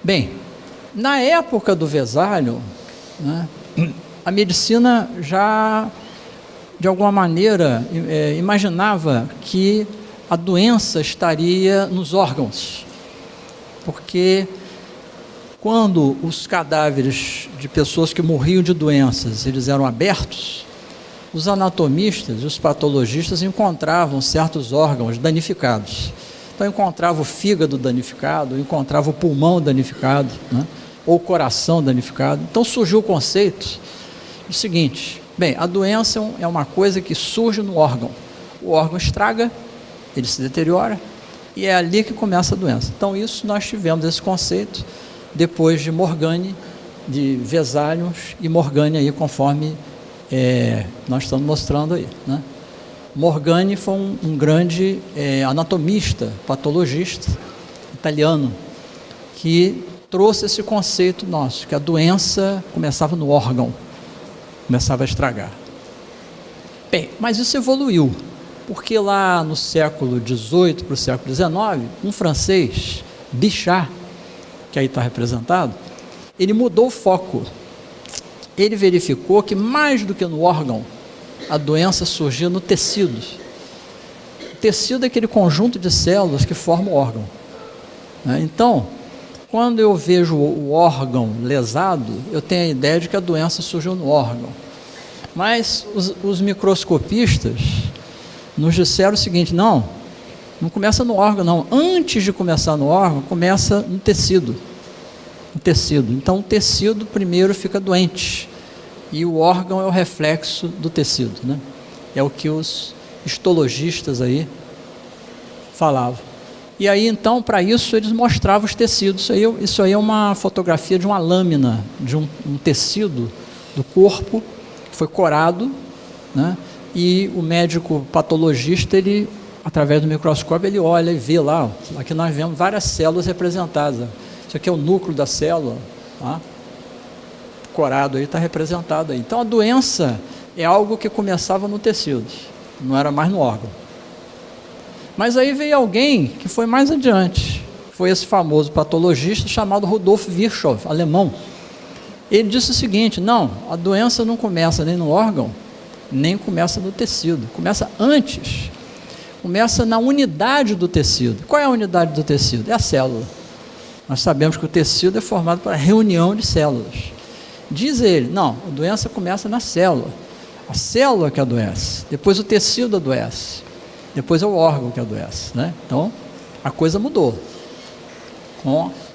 Bem, na época do Vesalho, né, a medicina já, de alguma maneira, imaginava que a doença estaria nos órgãos, porque quando os cadáveres de pessoas que morriam de doenças, eles eram abertos, os anatomistas e os patologistas encontravam certos órgãos danificados. Então, encontrava o fígado danificado, encontrava o pulmão danificado, né, ou o coração danificado. Então, surgiu o conceito do seguinte: bem, a doença é uma coisa que surge no órgão. O órgão estraga, ele se deteriora, e é ali que começa a doença. Então, isso nós tivemos esse conceito depois de Morgane, de Vesalius e Morgane, aí, conforme nós estamos mostrando aí, né? Morgane foi um grande anatomista, patologista italiano, que trouxe esse conceito nosso, que a doença começava no órgão, começava a estragar. Bem, mas isso evoluiu, porque lá no século XVIII para o século XIX, um francês, Bichat, que aí está representado, ele mudou o foco. Ele verificou que mais do que no órgão, a doença surgia no tecido. O tecido é aquele conjunto de células que forma o órgão, né? Então, quando eu vejo o órgão lesado, eu tenho a ideia de que a doença surgiu no órgão. Mas os microscopistas nos disseram o seguinte: não começa no órgão, não. Antes de começar no órgão, começa no tecido. O tecido. Então, o tecido primeiro fica doente, e o órgão é o reflexo do tecido, né? É o que os histologistas aí falavam. E aí, então, para isso, eles mostravam os tecidos. Isso aí é uma fotografia de uma lâmina, de um tecido do corpo, que foi corado, né? E o médico patologista, ele, através do microscópio, ele olha e vê lá. Aqui nós vemos várias células representadas. Isso aqui é o núcleo da célula, tá? Corado aí, está representado aí. Então, a doença é algo que começava no tecido, não era mais no órgão. Mas aí veio alguém que foi mais adiante, foi esse famoso patologista chamado Rudolf Virchow, alemão. Ele disse o seguinte: não, a doença não começa nem no órgão, nem começa no tecido, começa antes, começa na unidade do tecido. Qual é a unidade do tecido? É a célula. Nós sabemos que o tecido é formado por reunião de células. Diz ele: não, a doença começa na célula. A célula que adoece, depois o tecido adoece, depois é o órgão que adoece, né? Então, a coisa mudou.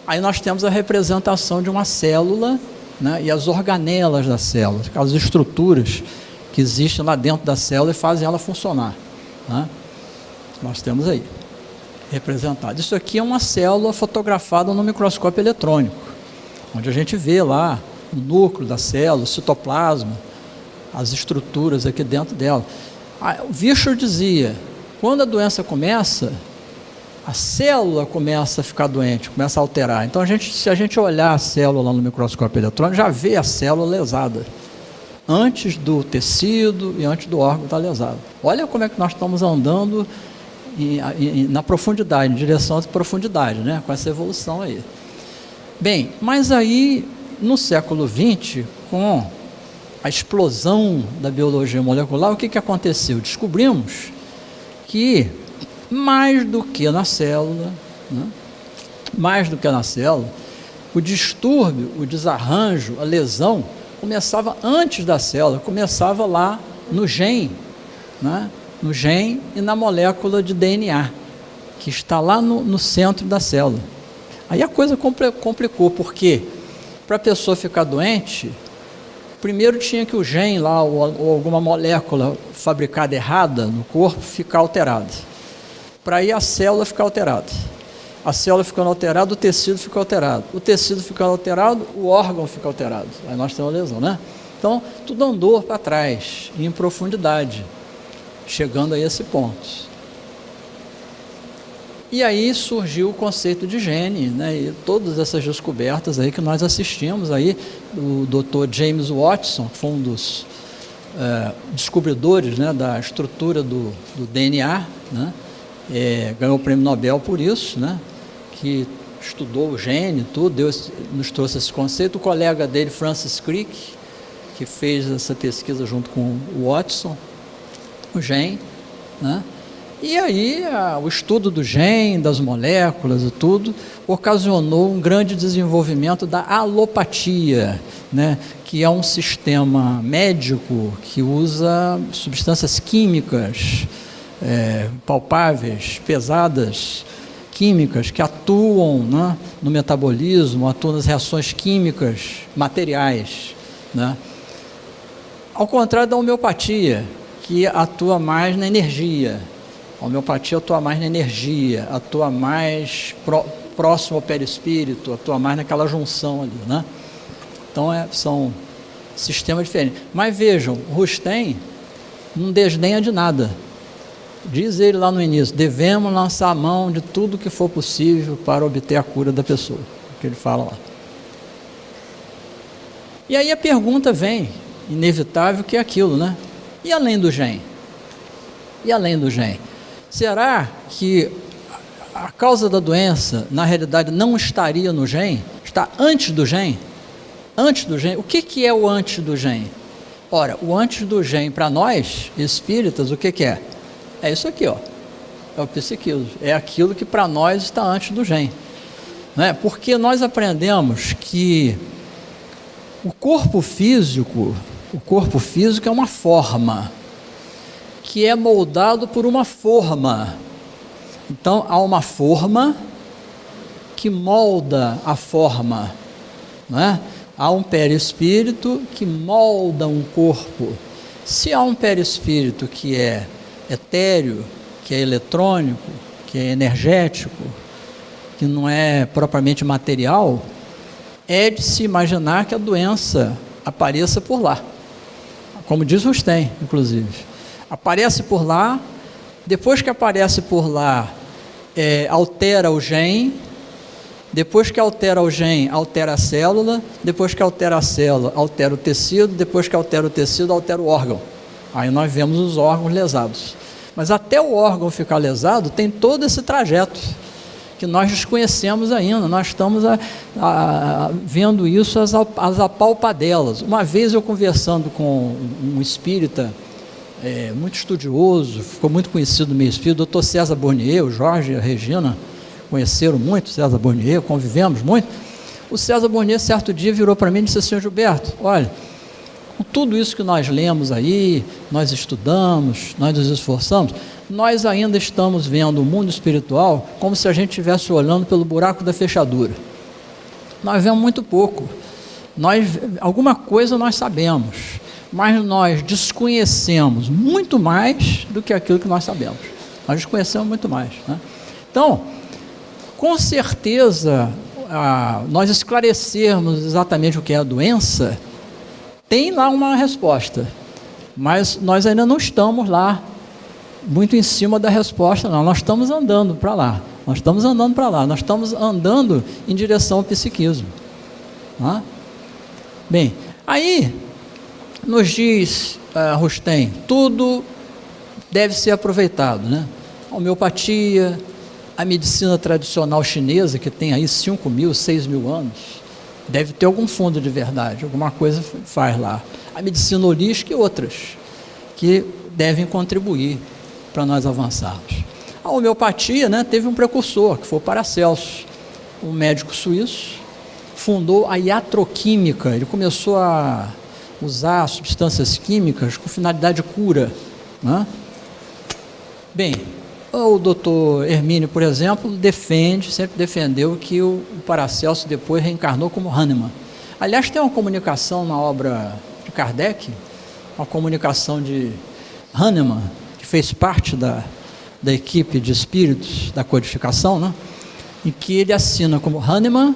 Aí nós temos a representação de uma célula, né, e as organelas da célula, as estruturas que existem lá dentro da célula e fazem ela funcionar, né? Nós temos aí, representado. Isso aqui é uma célula fotografada no microscópio eletrônico, onde a gente vê lá o núcleo da célula, o citoplasma, as estruturas aqui dentro dela. O Virchow dizia, quando a doença começa, a célula começa a ficar doente, começa a alterar. Então, se a gente olhar a célula lá no microscópio eletrônico, já vê a célula lesada, antes do tecido e antes do órgão estar lesado. Olha como é que nós estamos andando na profundidade, em direção à profundidade, né? Com essa evolução aí. Bem, mas aí, no século XX, com a explosão da biologia molecular, o que aconteceu? Descobrimos que, mais do que na célula, né? Mais do que na célula, o distúrbio, o desarranjo, a lesão, começava antes da célula, começava lá no gene, né? No gene e na molécula de DNA, que está lá no centro da célula. Aí a coisa complicou, porque para a pessoa ficar doente, primeiro tinha que o gene lá, ou alguma molécula fabricada errada no corpo, ficar alterada. Para aí a célula ficar alterada. A célula ficando alterada, o tecido fica alterado. O tecido ficando alterado, o órgão fica alterado. Aí nós temos uma lesão, né? Então, tudo andou para trás, em profundidade, chegando a esse ponto. E aí surgiu o conceito de gene, né? E todas essas descobertas aí que nós assistimos aí, o Dr. James Watson, que foi um dos descobridores, né, da estrutura do DNA, né? Ganhou o prêmio Nobel por isso, né? Que estudou o gene, tudo, nos trouxe esse conceito. O colega dele, Francis Crick, que fez essa pesquisa junto com o Watson, o gene, né? E aí o estudo do gene, das moléculas e tudo, ocasionou um grande desenvolvimento da alopatia, né? Que é um sistema médico que usa substâncias químicas palpáveis, pesadas, químicas, que atuam, né, no metabolismo, atuam nas reações químicas materiais, né? Ao contrário da homeopatia, que atua mais na energia. A homeopatia atua mais na energia, atua mais próximo ao perispírito, atua mais naquela junção ali, né? Então são sistemas diferentes. Mas vejam, o Rustem não desdenha de nada. Diz ele lá no início, devemos lançar a mão de tudo que for possível para obter a cura da pessoa, que ele fala lá. E aí a pergunta vem, inevitável, que é aquilo, né? E além do gene? E além do gene? Será que a causa da doença, na realidade, não estaria no gene? Está antes do gene? Antes do gene? O que é o antes do gene? Ora, o antes do gene, para nós, espíritas, o que é? É isso aqui, ó. É o psiquismo. É aquilo que para nós está antes do gene. Né? Porque nós aprendemos que o corpo físico é uma forma, que é moldado por uma forma. Então, há uma forma que molda a forma, né? Há um perispírito que molda um corpo. Se há um perispírito que é etéreo, que é eletrônico, que é energético, que não é propriamente material, é de se imaginar que a doença apareça por lá. Como diz Rustem, inclusive. Aparece por lá, depois que aparece por lá, altera o gene, depois que altera o gene, altera a célula, depois que altera a célula, altera o tecido, depois que altera o tecido, altera o órgão. Aí nós vemos os órgãos lesados. Mas até o órgão ficar lesado, tem todo esse trajeto que nós desconhecemos ainda. Nós estamos vendo isso às apalpadelas. Uma vez eu conversando com um espírita muito estudioso, ficou muito conhecido no meio espírita, o Dr. César Bornier, o Jorge e a Regina conheceram muito César Bornier, convivemos muito. O César Bornier, certo dia, virou para mim e disse assim: Gilberto, olha, com tudo isso que nós lemos aí, nós estudamos, nós nos esforçamos, nós ainda estamos vendo o mundo espiritual como se a gente estivesse olhando pelo buraco da fechadura. Nós vemos muito pouco. Alguma coisa nós sabemos, mas nós desconhecemos muito mais do que aquilo que nós sabemos. Nós desconhecemos muito mais, né? Então, com certeza, nós esclarecermos exatamente o que é a doença, tem lá uma resposta, mas nós ainda não estamos lá, muito em cima da resposta, não. Nós estamos andando para lá, nós estamos andando em direção ao psiquismo. Tá? Bem, aí nos diz Rustem, tudo deve ser aproveitado, né? A homeopatia, a medicina tradicional chinesa, que tem aí 5.000, 6.000 anos, deve ter algum fundo de verdade, alguma coisa faz lá. A medicina holística e outras, que devem contribuir para nós avançarmos. A homeopatia, né, teve um precursor, que foi o Paracelso, um médico suíço, fundou a iatroquímica, ele começou a usar substâncias químicas com finalidade de cura, né? Bem, o doutor Hermínio, por exemplo, sempre defendeu que o Paracelso depois reencarnou como Hahnemann. Aliás, tem uma comunicação na obra de Kardec, uma comunicação de Hahnemann, que fez parte da equipe de espíritos da codificação, né? Em que ele assina como Hahnemann,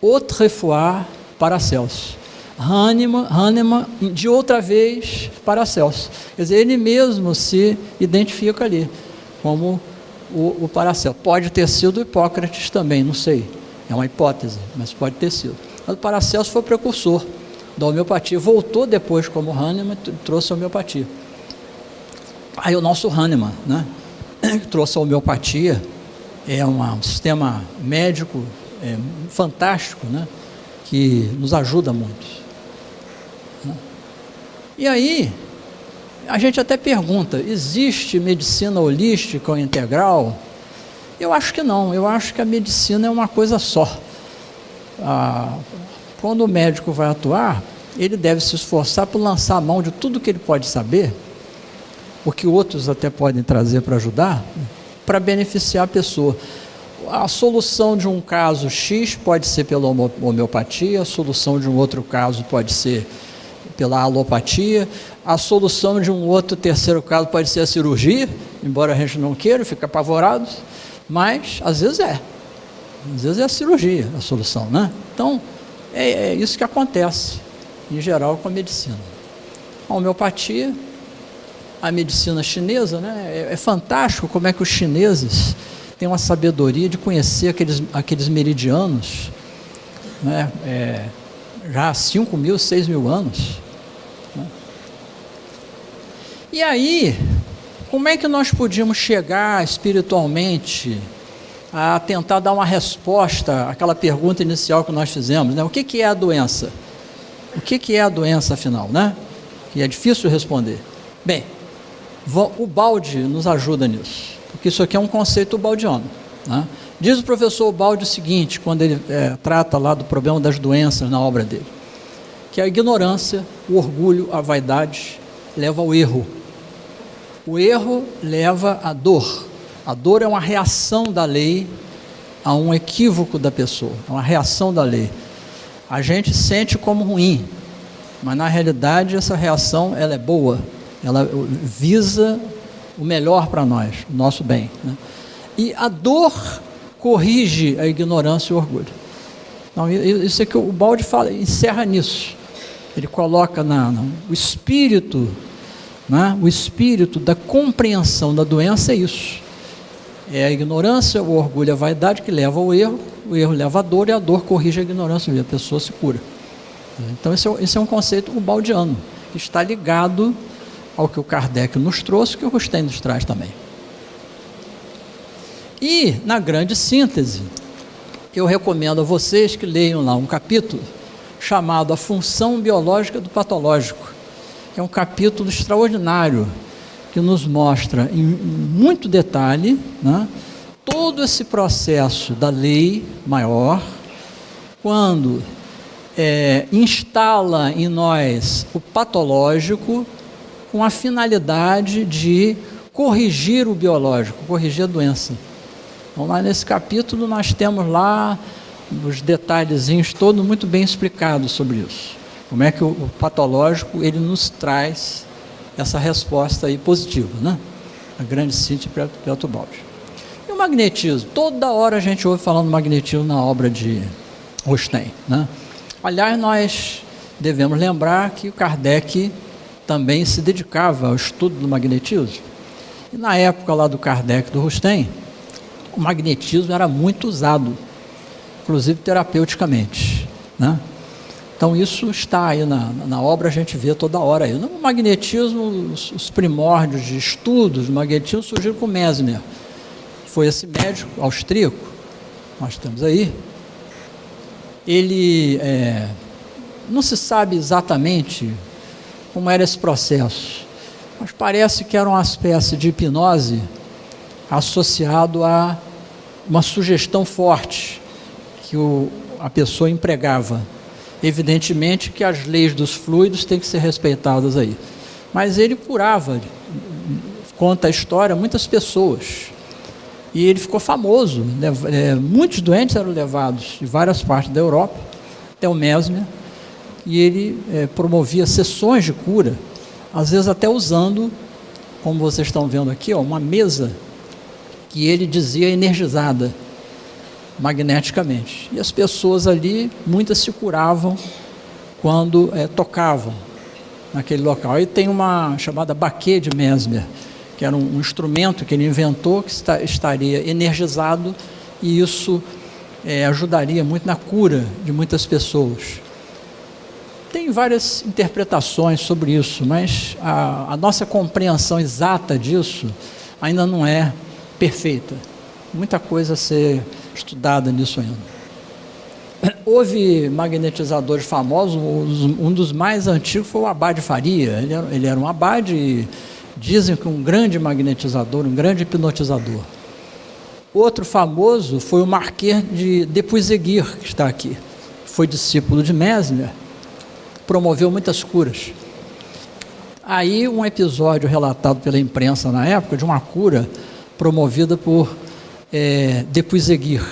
autrefois Paracelso. Hahnemann, de outra vez, Paracelso. Quer dizer, ele mesmo se identifica ali como o Paracelso. Pode ter sido Hipócrates também, não sei. É uma hipótese, mas pode ter sido. Mas o Paracelso foi o precursor da homeopatia. Voltou depois como Hahnemann e trouxe a homeopatia. Aí o nosso Hahnemann, né, que trouxe a homeopatia, é um sistema médico fantástico, né, que nos ajuda muito. E aí, a gente até pergunta, existe medicina holística ou integral? Eu acho que não, eu acho que a medicina é uma coisa só. Quando o médico vai atuar, ele deve se esforçar por lançar a mão de tudo que ele pode saber, o que outros até podem trazer para ajudar, para beneficiar a pessoa. A solução de um caso X pode ser pela homeopatia, a solução de um outro caso pode ser pela alopatia, a solução de um outro terceiro caso pode ser a cirurgia, embora a gente não queira, fica apavorado, mas às vezes é a cirurgia a solução, né? Então, é isso que acontece, em geral, com a medicina. A homeopatia, a medicina chinesa, né? É fantástico como é que os chineses têm uma sabedoria de conhecer aqueles meridianos, né? Já há 5.000, 6.000 anos. Né? E aí, como é que nós podíamos chegar espiritualmente a tentar dar uma resposta àquela pergunta inicial que nós fizemos, né? O que é a doença? O que é a doença, afinal, né? Que é difícil responder. Bem, o balde nos ajuda nisso, porque isso aqui é um conceito baldiano, né? Diz o professor Baldi o seguinte, quando ele trata lá do problema das doenças na obra dele, que a ignorância, o orgulho, a vaidade leva ao erro. O erro leva à dor. A dor é uma reação da lei a um equívoco da pessoa, é uma reação da lei. A gente sente como ruim, mas na realidade essa reação ela é boa, ela visa o melhor para nós, o nosso bem, né? E a dor corrige a ignorância e o orgulho. Então, isso é que o Baldi fala, encerra nisso. Ele coloca o espírito, né? O espírito da compreensão da doença é isso. É a ignorância, o orgulho, a vaidade que leva ao erro, o erro leva à dor e a dor corrige a ignorância e a pessoa se cura. Então esse é um conceito baldiano, que está ligado ao que o Kardec nos trouxe, que o Rustem nos traz também. E, na grande síntese, eu recomendo a vocês que leiam lá um capítulo chamado A Função Biológica do Patológico, que é um capítulo extraordinário, que nos mostra em muito detalhe, né, todo esse processo da lei maior, quando instala em nós o patológico com a finalidade de corrigir o biológico, corrigir a doença. Então, lá nesse capítulo nós temos lá os detalhezinhos todos muito bem explicados sobre isso. Como é que o patológico ele nos traz essa resposta aí positiva, né? a grande síntese Preto-Baldi. E o magnetismo? Toda hora a gente ouve falando do magnetismo na obra de Rostand, né? Aliás, nós devemos lembrar que o Kardec também se dedicava ao estudo do magnetismo. E na época lá do Kardec e do Rostand, o magnetismo era muito usado, inclusive terapeuticamente, né? Então isso está aí na obra, a gente vê toda hora aí. No magnetismo, os primórdios de estudos do magnetismo surgiram com Mesmer. Foi esse médico austríaco, nós temos aí. Ele, não se sabe exatamente como era esse processo, mas parece que era uma espécie de hipnose associado a uma sugestão forte que a pessoa empregava. Evidentemente que as leis dos fluidos têm que ser respeitadas aí. Mas ele curava, conta a história, muitas pessoas. E ele ficou famoso. Muitos doentes eram levados de várias partes da Europa, até o Mesmer, e ele promovia sessões de cura, às vezes até usando, como vocês estão vendo aqui, uma mesa que ele dizia energizada magneticamente. E as pessoas ali, muitas se curavam quando tocavam naquele local. Aí tem uma chamada baquet de Mesmer, que era um instrumento que ele inventou, que estaria energizado, e isso ajudaria muito na cura de muitas pessoas. Tem várias interpretações sobre isso, mas a nossa compreensão exata disso ainda não é perfeita. Muita coisa a ser estudada nisso ainda. Houve magnetizadores famosos, um dos mais antigos foi o Abade Faria. Ele era um abade e dizem que um grande magnetizador, um grande hipnotizador. Outro famoso foi o Marquês de Depuizeguir, que está aqui. Foi discípulo de Mesmer, promoveu muitas curas. Aí um episódio relatado pela imprensa na época de uma cura promovida por Depuizeguir,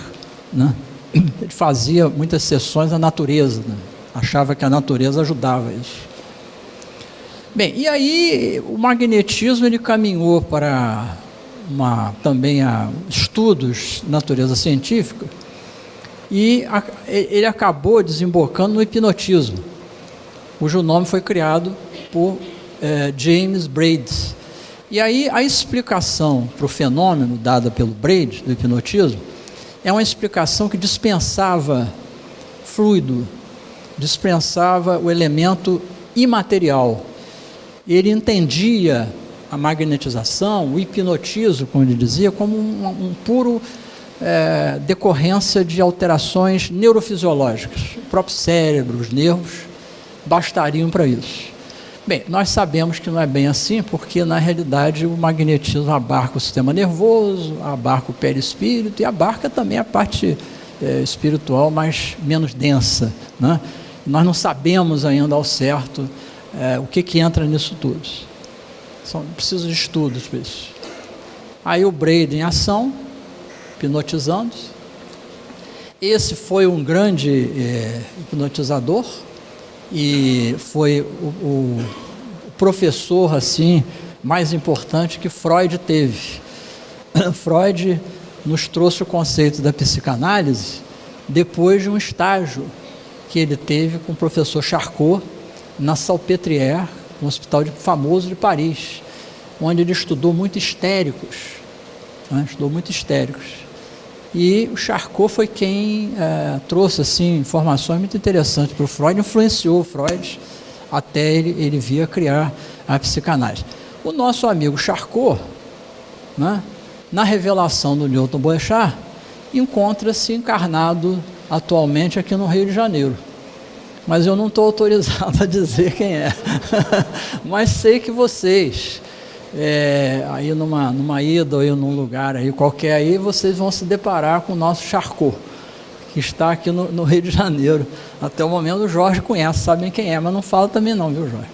né? Ele fazia muitas sessões na natureza, né? Achava que a natureza ajudava isso. Bem, e aí o magnetismo ele caminhou para também estudos de natureza científica, e ele acabou desembocando no hipnotismo, cujo nome foi criado por James Braid. E aí a explicação para o fenômeno dada pelo Braid, do hipnotismo, é uma explicação que dispensava fluido, dispensava o elemento imaterial. Ele entendia a magnetização, o hipnotismo, como ele dizia, como um puro decorrência de alterações neurofisiológicas. O próprio cérebro, os nervos, bastariam para isso. Bem, nós sabemos que não é bem assim, porque na realidade o magnetismo abarca o sistema nervoso, abarca o perispírito e abarca também a parte espiritual, mas menos densa, né? Nós não sabemos ainda ao certo o que entra nisso tudo. Precisa de estudos para isso. Aí o Braid em ação, hipnotizando. Esse foi um grande hipnotizador, e foi o professor assim mais importante que Freud teve. Freud nos trouxe o conceito da psicanálise depois de um estágio que ele teve com o professor Charcot na Salpêtrière, um hospital famoso de Paris, onde ele estudou muito histéricos, né? Estudou muito histéricos. E o Charcot foi quem trouxe assim, informações muito interessantes para o Freud, influenciou o Freud até ele vir a criar a psicanálise. O nosso amigo Charcot, né, na revelação do Newton Boechat, encontra-se encarnado atualmente aqui no Rio de Janeiro. Mas eu não estou autorizado a dizer quem é. Mas sei que vocês... aí numa ida ou num lugar aí qualquer aí, vocês vão se deparar com o nosso Charcot, que está aqui no Rio de Janeiro. Até o momento o Jorge conhece, sabem quem é, mas não fala também não, viu, Jorge?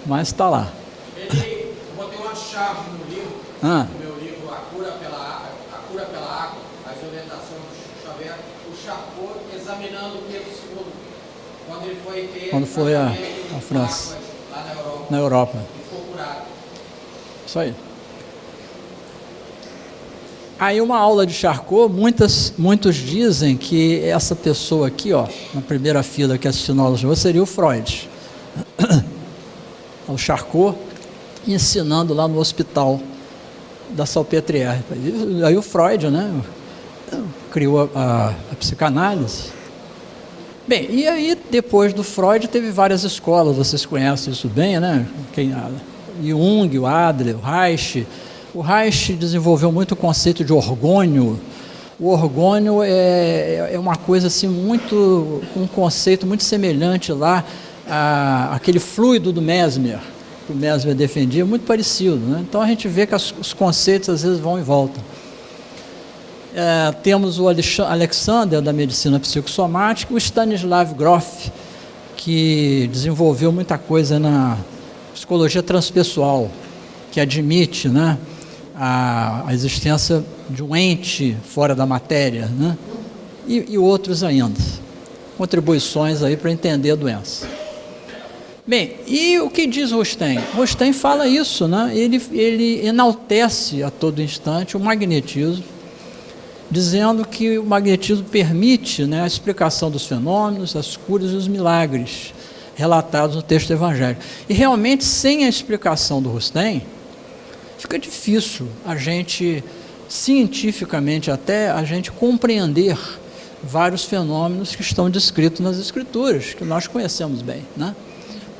Mas está lá. Eu botei uma chave no livro, no meu livro A Cura pela Água, as orientações do Xavier, o Charcot examinando Pedro II, quando ele foi a França, lá na Europa. E ficou curado. Isso aí. Aí uma aula de Charcot, muitos dizem que essa pessoa aqui, ó, na primeira fila que assistindo a aula de hoje, seria o Freud. O Charcot ensinando lá no hospital da Salpêtrière. Aí o Freud, né, criou a psicanálise. Bem, e aí depois do Freud teve várias escolas, vocês conhecem isso bem, né? Jung, o Adler, o Reich. O Reich desenvolveu muito o conceito de orgônio. O orgônio é uma coisa assim um conceito muito semelhante lá àquele fluido do Mesmer, que o Mesmer defendia, muito parecido, né? Então a gente vê que os conceitos às vezes vão e voltam. Temos o Alexander, da medicina psicossomática, o Stanislav Grof, que desenvolveu muita coisa na psicologia transpessoal, que admite, né, a existência de um ente fora da matéria, né, e outros ainda. Contribuições aí para entender a doença. Bem, e o que diz Rostand? Rostand fala isso, né? Ele enaltece a todo instante o magnetismo, dizendo que o magnetismo permite, né, a explicação dos fenômenos, as curas e os milagres relatados no texto evangélico. E realmente, sem a explicação do Rostand, fica difícil a gente, cientificamente até, a gente compreender vários fenômenos que estão descritos nas Escrituras, que nós conhecemos bem, né?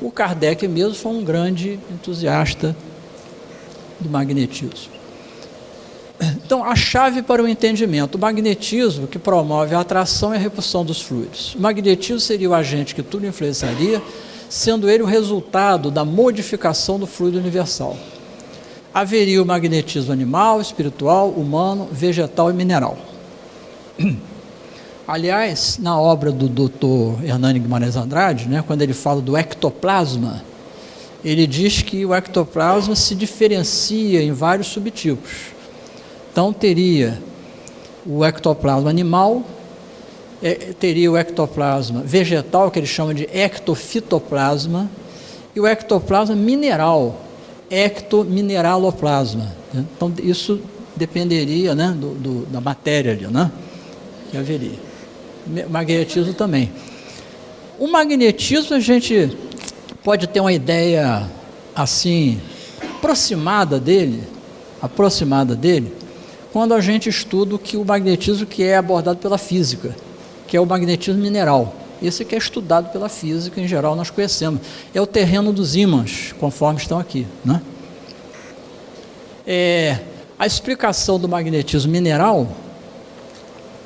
O Kardec mesmo foi um grande entusiasta do magnetismo. Então, a chave para o entendimento, o magnetismo que promove a atração e a repulsão dos fluidos. O magnetismo seria o agente que tudo influenciaria, sendo ele o resultado da modificação do fluido universal. Haveria o magnetismo animal, espiritual, humano, vegetal e mineral. Aliás, na obra do Dr. Hernani Guimarães Andrade, né, quando ele fala do ectoplasma, ele diz que o ectoplasma se diferencia em vários subtipos. Então, teria o ectoplasma animal, teria o ectoplasma vegetal, que ele chama de ectofitoplasma, e o ectoplasma mineral, ectomineraloplasma. Então, isso dependeria, né, da matéria ali, né, que haveria. Magnetismo também. O magnetismo, a gente pode ter uma ideia assim, aproximada dele, quando a gente estuda o magnetismo que é abordado pela física, que é o magnetismo mineral. Esse que é estudado pela física, em geral, nós conhecemos. É o terreno dos ímãs, conforme estão aqui, né? A explicação do magnetismo mineral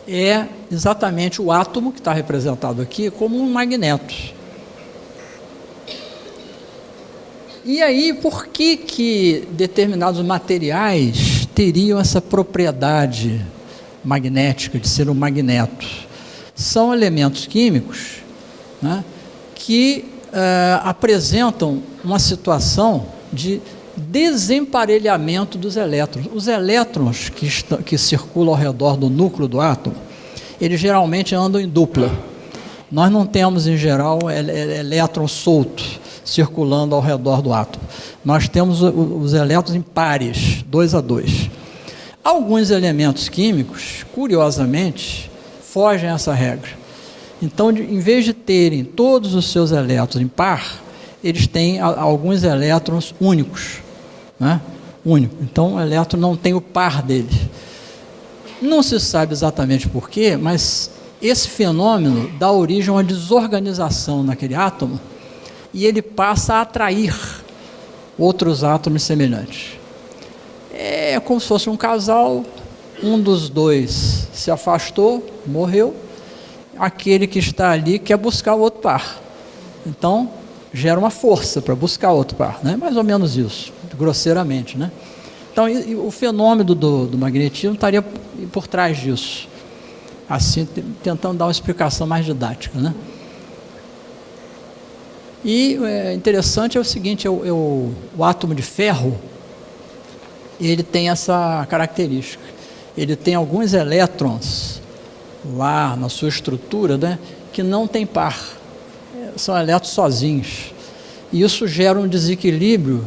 é exatamente o átomo, que está representado aqui, como um magneto. E aí, por que determinados materiais teriam essa propriedade magnética de ser um magneto? São elementos químicos, né, que apresentam uma situação de desemparelhamento dos elétrons. Os elétrons que circulam ao redor do núcleo do átomo, eles geralmente andam em dupla. Nós não temos, em geral, elétrons soltos circulando ao redor do átomo. Nós temos os elétrons em pares, 2 a 2. Alguns elementos químicos, curiosamente, fogem a essa regra. Então, em vez de terem todos os seus elétrons em par, eles têm alguns elétrons únicos, né? Único. Então, o elétron não tem o par dele. Não se sabe exatamente por quê, mas esse fenômeno dá origem a uma desorganização naquele átomo e ele passa a atrair outros átomos semelhantes. É como se fosse um casal, um dos dois se afastou, morreu, aquele que está ali quer buscar o outro par. Então, gera uma força para buscar outro par, né? Mais ou menos isso, grosseiramente, né? Então, o fenômeno do magnetismo estaria por trás disso, assim, tentando dar uma explicação mais didática, né? E interessante é o seguinte, o átomo de ferro, ele tem essa característica, ele tem alguns elétrons lá na sua estrutura, né, que não tem par, são elétrons sozinhos, e isso gera um desequilíbrio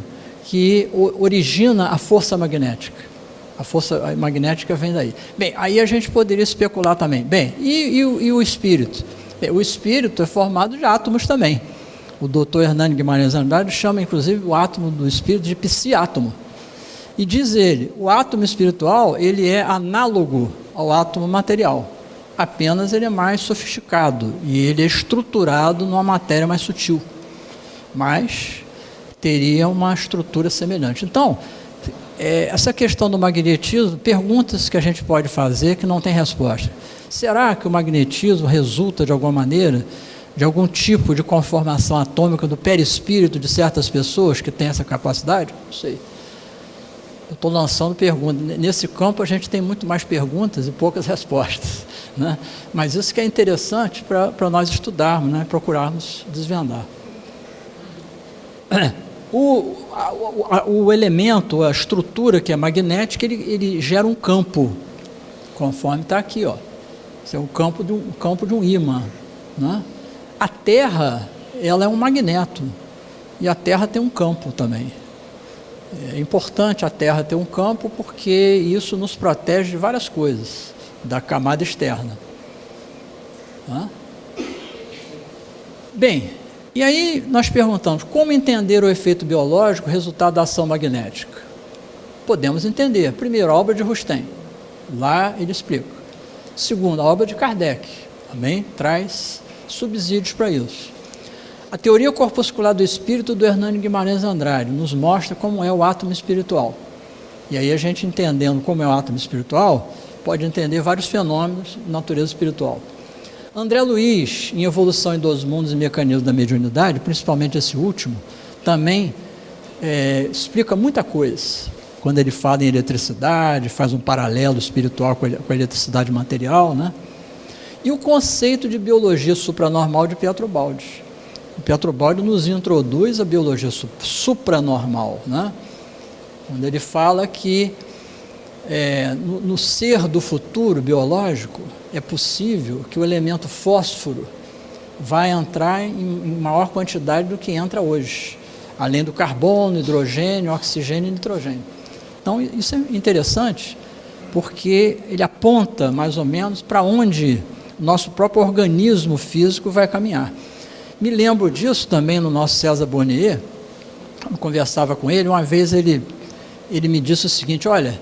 que origina a força magnética. A força magnética vem daí. Bem, aí a gente poderia especular também. Bem, e o espírito? Bem, o espírito é formado de átomos também. O doutor Hernani Guimarães Andrade chama, inclusive, o átomo do espírito de psiátomo. E diz ele, o átomo espiritual, ele é análogo ao átomo material. Apenas ele é mais sofisticado e ele é estruturado numa matéria mais sutil. Mas teria uma estrutura semelhante. Então, essa questão do magnetismo, perguntas que a gente pode fazer que não tem resposta. Será que o magnetismo resulta, de alguma maneira, de algum tipo de conformação atômica do perispírito de certas pessoas que têm essa capacidade? Não sei. Eu estou lançando perguntas. Nesse campo a gente tem muito mais perguntas e poucas respostas, né? Mas isso que é interessante para nós estudarmos, né? Procurarmos desvendar. O elemento, a estrutura que é magnética, ele gera um campo, conforme está aqui, ó. Esse é o campo de um ímã, né? A Terra, ela é um magneto, e a Terra tem um campo também. É importante a Terra ter um campo porque isso nos protege de várias coisas, da camada externa. Tá? Bem, e aí nós perguntamos, como entender o efeito biológico, resultado da ação magnética? Podemos entender. Primeiro, a obra de Rustem, lá ele explica. Segundo, a obra de Kardec, também traz subsídios para isso. A teoria corpuscular do espírito do Hernani Guimarães Andrade nos mostra como é o átomo espiritual. E aí a gente entendendo como é o átomo espiritual, pode entender vários fenômenos de natureza espiritual. André Luiz, em Evolução em Dois Mundos e Mecanismos da Mediunidade, principalmente esse último, também explica muita coisa. Quando ele fala em eletricidade, faz um paralelo espiritual com a eletricidade material, né? E o conceito de biologia supranormal de Pietro Baldi. O Pietro Baldi nos introduz a biologia supranormal, né? Quando ele fala que no ser do futuro biológico é possível que o elemento fósforo vai entrar em maior quantidade do que entra hoje, além do carbono, hidrogênio, oxigênio e nitrogênio. Então isso é interessante porque ele aponta mais ou menos para onde nosso próprio organismo físico vai caminhar. Me lembro disso também no nosso César Bonnier, eu conversava com ele, uma vez ele me disse o seguinte, olha,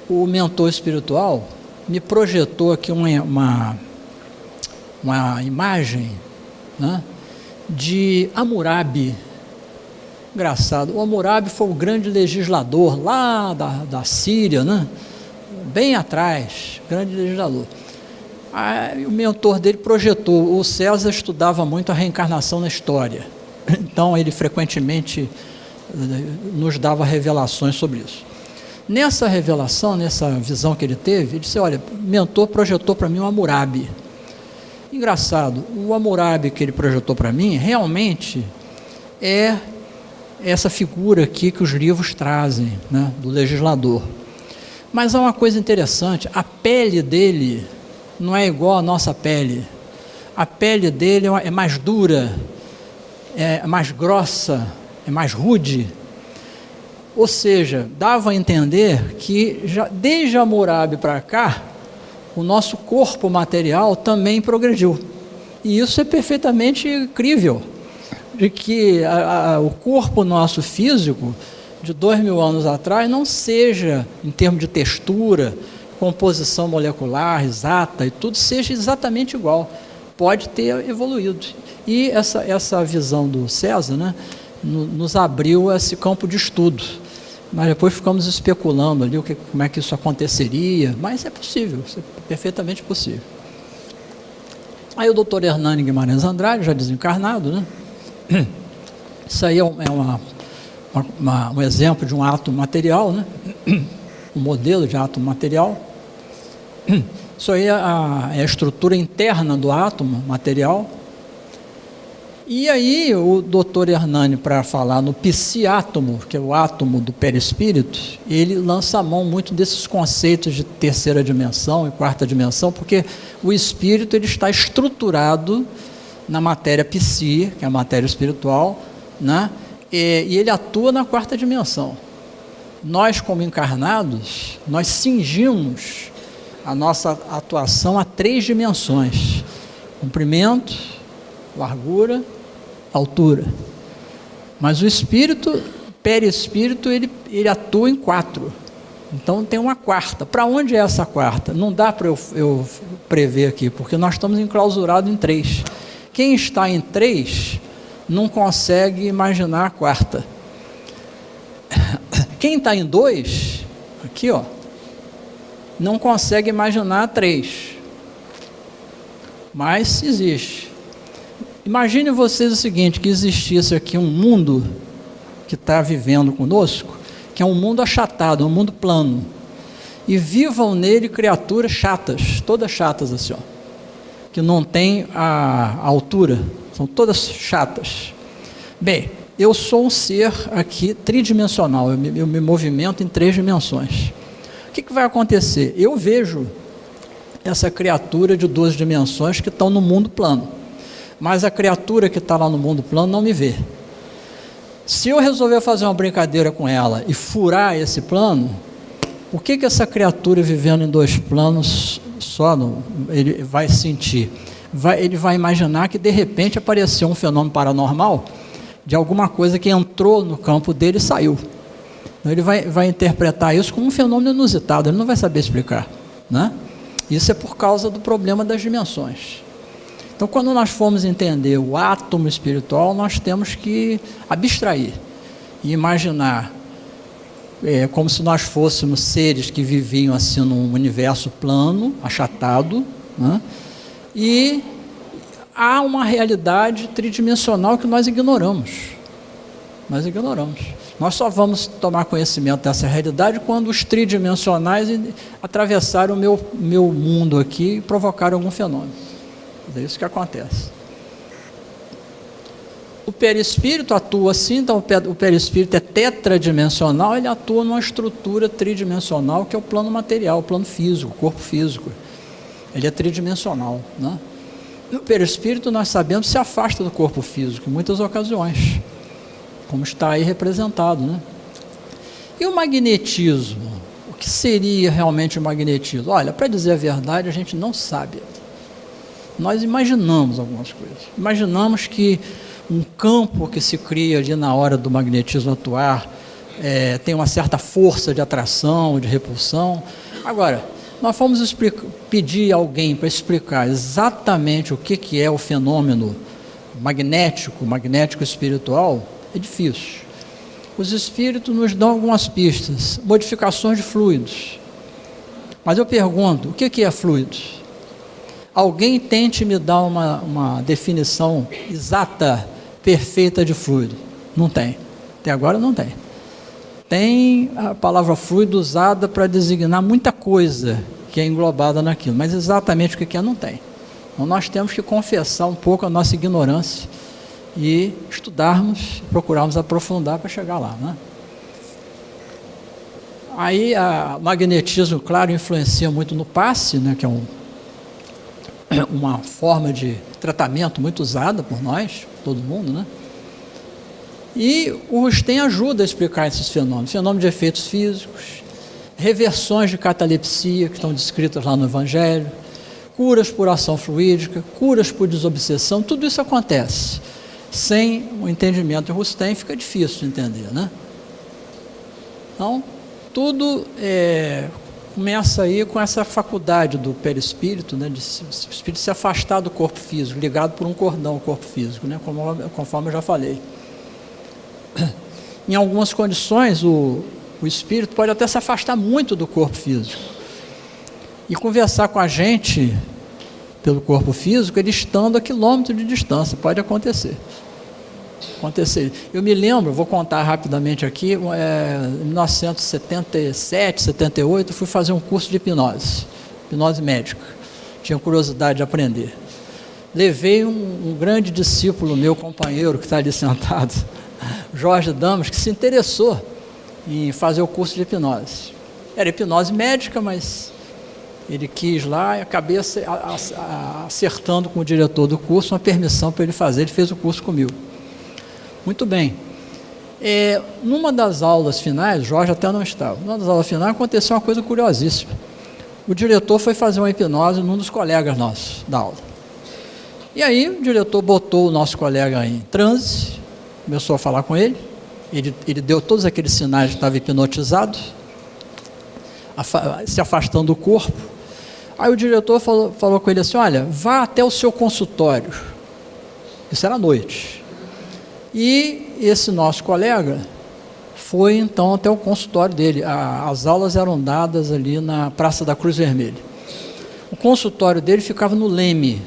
o mentor espiritual me projetou aqui uma imagem, né, de Hammurabi. Engraçado, o Hammurabi foi o grande legislador lá da Síria, né, bem atrás, grande legislador. Aí, o mentor dele projetou, o César estudava muito a reencarnação na história, então ele frequentemente nos dava revelações sobre isso. Nessa revelação, nessa visão que ele teve, ele disse, olha, o mentor projetou para mim o Hammurabi. Engraçado, o Hammurabi que ele projetou para mim, realmente é essa figura aqui que os livros trazem, né, do legislador. Mas há uma coisa interessante, a pele dele não é igual à nossa pele. A pele dele é mais dura, é mais grossa, é mais rude. Ou seja, dava a entender que já, desde Hammurabi para cá, o nosso corpo material também progrediu. E isso é perfeitamente crível, de que o corpo nosso físico, de 2000 anos atrás, não seja, em termos de textura, composição molecular, exata e tudo, seja exatamente igual. Pode ter evoluído. E essa visão do César, né, nos abriu esse campo de estudo. Mas depois ficamos especulando ali como é que isso aconteceria, mas é possível, isso é perfeitamente possível. Aí o doutor Hernani Guimarães Andrade, já desencarnado, né? Isso aí é um exemplo de um átomo material, né? Um modelo de átomo material. Isso aí é a estrutura interna do átomo material. E aí o doutor Hernani, para falar no psiátomo, que é o átomo do perispírito, ele lança a mão muito desses conceitos de terceira dimensão e quarta dimensão, porque o espírito ele está estruturado na matéria psi, que é a matéria espiritual, né? e ele atua na quarta dimensão. Nós, como encarnados, nós cingimos a nossa atuação a 3 dimensões: comprimento, largura, altura. Mas o espírito, perispírito, ele atua em 4. Então tem uma quarta. Para onde é essa quarta? Não dá para eu prever aqui, porque nós estamos enclausurados em 3. Quem está em 3 não consegue imaginar a quarta. Quem está em 2, aqui ó, não consegue imaginar a 3. Mas existe. Imagine vocês o seguinte, que existisse aqui um mundo que está vivendo conosco, que é um mundo achatado, um mundo plano, e vivam nele criaturas chatas, todas chatas assim, ó, que não tem a altura, são todas chatas. Bem, eu sou um ser aqui tridimensional, eu me movimento em 3 dimensões. O que vai acontecer? Eu vejo essa criatura de 12 dimensões que estão no mundo plano, mas a criatura que está lá no mundo plano não me vê. Se eu resolver fazer uma brincadeira com ela e furar esse plano, o que essa criatura vivendo em 2 planos só ele vai sentir? Ele vai imaginar que de repente apareceu um fenômeno paranormal de alguma coisa que entrou no campo dele e saiu. Então, ele vai interpretar isso como um fenômeno inusitado, ele não vai saber explicar, né? Isso é por causa do problema das dimensões. Então, quando nós formos entender o átomo espiritual, nós temos que abstrair e imaginar como se nós fôssemos seres que viviam assim num universo plano, achatado, né? E há uma realidade tridimensional que nós ignoramos. Nós só vamos tomar conhecimento dessa realidade quando os tridimensionais atravessarem o meu mundo aqui e provocarem algum fenômeno. É isso que acontece. O perispírito atua assim, então o perispírito é tetradimensional, ele atua numa estrutura tridimensional que é o plano material, o plano físico, o corpo físico. Ele é tridimensional, né? E o perispírito, nós sabemos, se afasta do corpo físico em muitas ocasiões, como está aí representado, né? E o magnetismo? O que seria realmente o magnetismo? Olha, para dizer a verdade, a gente não sabe. Nós imaginamos algumas coisas. Imaginamos que um campo que se cria ali na hora do magnetismo atuar tem uma certa força de atração, de repulsão. Agora, nós fomos pedir a alguém para explicar exatamente o que é o fenômeno magnético espiritual, é difícil. Os espíritos nos dão algumas pistas, modificações de fluidos. Mas eu pergunto, o que é fluidos? Alguém tente me dar uma definição exata, perfeita de fluido. Não tem. Até agora não tem. Tem a palavra fluido usada para designar muita coisa que é englobada naquilo, mas exatamente o que é não tem. Então nós temos que confessar um pouco a nossa ignorância e estudarmos, procurarmos aprofundar para chegar lá, né? Aí o magnetismo, claro, influencia muito no passe, né, que é uma forma de tratamento muito usada por nós, todo mundo, né? E o Rustem ajuda a explicar esses fenômenos de efeitos físicos, reversões de catalepsia que estão descritas lá no Evangelho, curas por ação fluídica, curas por desobsessão, tudo isso acontece. Sem o entendimento de Rustem fica difícil de entender, né? Então, tudo começa aí com essa faculdade do perispírito, né, de o espírito se afastar do corpo físico, ligado por um cordão ao corpo físico, né, conforme eu já falei. Em algumas condições, o espírito pode até se afastar muito do corpo físico e conversar com a gente pelo corpo físico, ele estando a quilômetros de distância, pode acontecer. Eu me lembro, vou contar rapidamente aqui, em 1977, 78, fui fazer um curso de hipnose médica, tinha curiosidade de aprender. Levei um grande discípulo, meu companheiro, que está ali sentado, Jorge Damas, que se interessou em fazer o curso de hipnose. Era hipnose médica, mas ele quis lá e acabei acertando com o diretor do curso uma permissão para ele fazer, ele fez o curso comigo. Muito bem. Numa das aulas finais, Jorge até não estava, numa das aulas finais aconteceu uma coisa curiosíssima. O diretor foi fazer uma hipnose num dos colegas nossos da aula. E aí o diretor botou o nosso colega em transe, começou a falar com ele, ele deu todos aqueles sinais de que estava hipnotizado, se afastando do corpo. Aí o diretor falou com ele assim: olha, vá até o seu consultório. Isso era à noite. E esse nosso colega foi então até o consultório dele. As aulas eram dadas ali na Praça da Cruz Vermelha. O consultório dele ficava no Leme,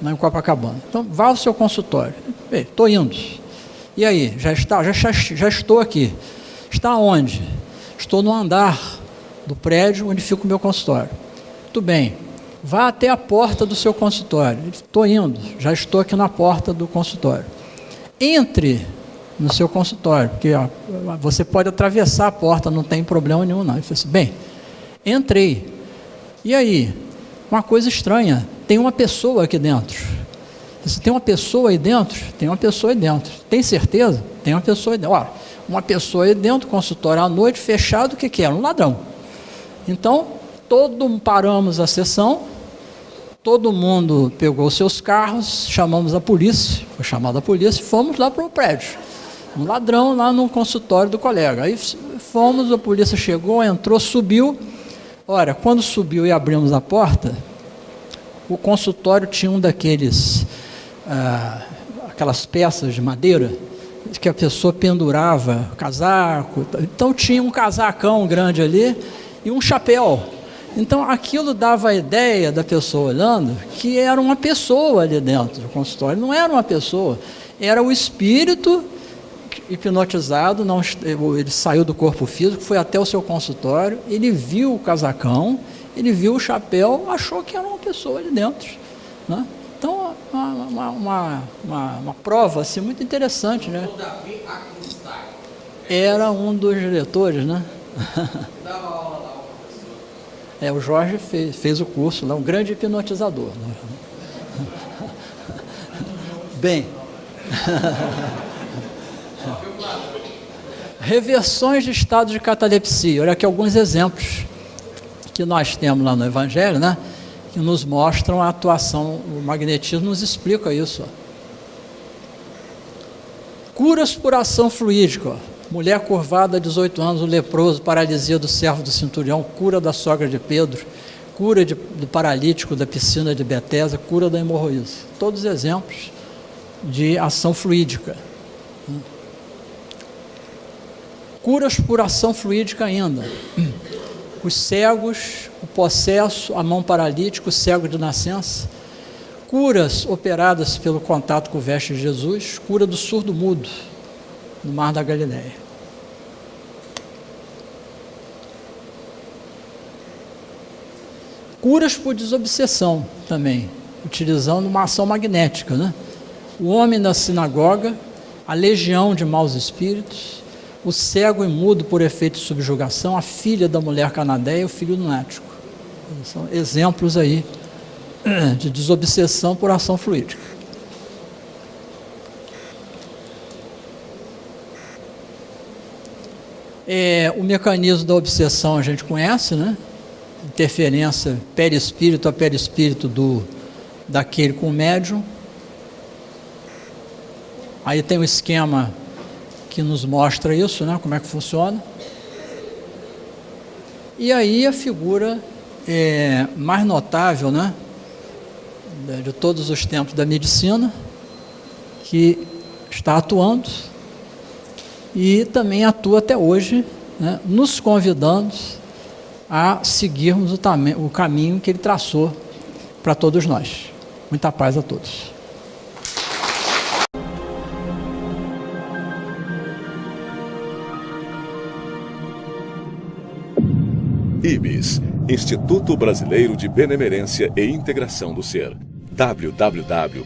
em Copacabana. Então, vá ao seu consultório. Estou indo. E aí? Já estou aqui. Está onde? Estou no andar do prédio onde fica o meu consultório. Muito bem. Vá até a porta do seu consultório. Estou indo. Já estou aqui na porta do consultório. Entre no seu consultório, porque você pode atravessar a porta, não tem problema nenhum, não. Ele falou assim: bem, entrei. E aí? Uma coisa estranha. Tem uma pessoa aqui dentro. Você tem uma pessoa aí dentro? Tem uma pessoa aí dentro. Tem certeza? Tem uma pessoa aí dentro. Olha, uma pessoa aí dentro, consultório à noite, fechado, o que era? Um ladrão. Então, paramos a sessão, todo mundo pegou seus carros, chamamos a polícia, foi chamada a polícia e fomos lá para o prédio. Um ladrão lá no consultório do colega. Aí fomos, a polícia chegou, entrou, subiu. Ora, quando subiu e abrimos a porta, o consultório tinha um daqueles, aquelas peças de madeira que a pessoa pendurava, casaco. Então tinha um casacão grande ali e um chapéu. Então aquilo dava a ideia da pessoa olhando que era uma pessoa ali dentro do consultório. Não era uma pessoa, era o espírito hipnotizado. Não, ele saiu do corpo físico, foi até o seu consultório, ele viu o casacão, ele viu o chapéu, achou que era uma pessoa ali dentro, né? Então, uma prova assim, muito interessante, né? Era um dos diretores, né? O Jorge fez o curso lá, um grande hipnotizador, né? Bem, reversões de estado de catalepsia. Olha aqui alguns exemplos que nós temos lá no Evangelho, né, que nos mostram a atuação. O magnetismo nos explica isso. Curas por ação fluídica. Mulher curvada, 18 anos, o leproso, paralisia do servo do centurião, cura da sogra de Pedro, cura do paralítico da piscina de Betesda, cura da hemorroída. Todos exemplos de ação fluídica. Curas por ação fluídica ainda. Os cegos, o possesso, a mão paralítica, o cego de nascença. Curas operadas pelo contato com o veste de Jesus. Cura do surdo mudo no Mar da Galileia. Curas por desobsessão também, utilizando uma ação magnética, né? O homem da sinagoga, a legião de maus espíritos, o cego e mudo por efeito de subjugação, a filha da mulher cananeia e o filho lunático. São exemplos aí de desobsessão por ação fluídica. O mecanismo da obsessão a gente conhece, né? Interferência perispírito a perispírito daquele com o médium. Aí tem um esquema que nos mostra isso, né? Como é que funciona. E aí a figura mais notável, né, de todos os tempos da medicina, que está atuando e também atua até hoje, né, nos convidando a seguirmos o caminho que ele traçou para todos nós. Muita paz a todos. IBS, Instituto Brasileiro de Benemerência e Integração do Ser. www.ibis.org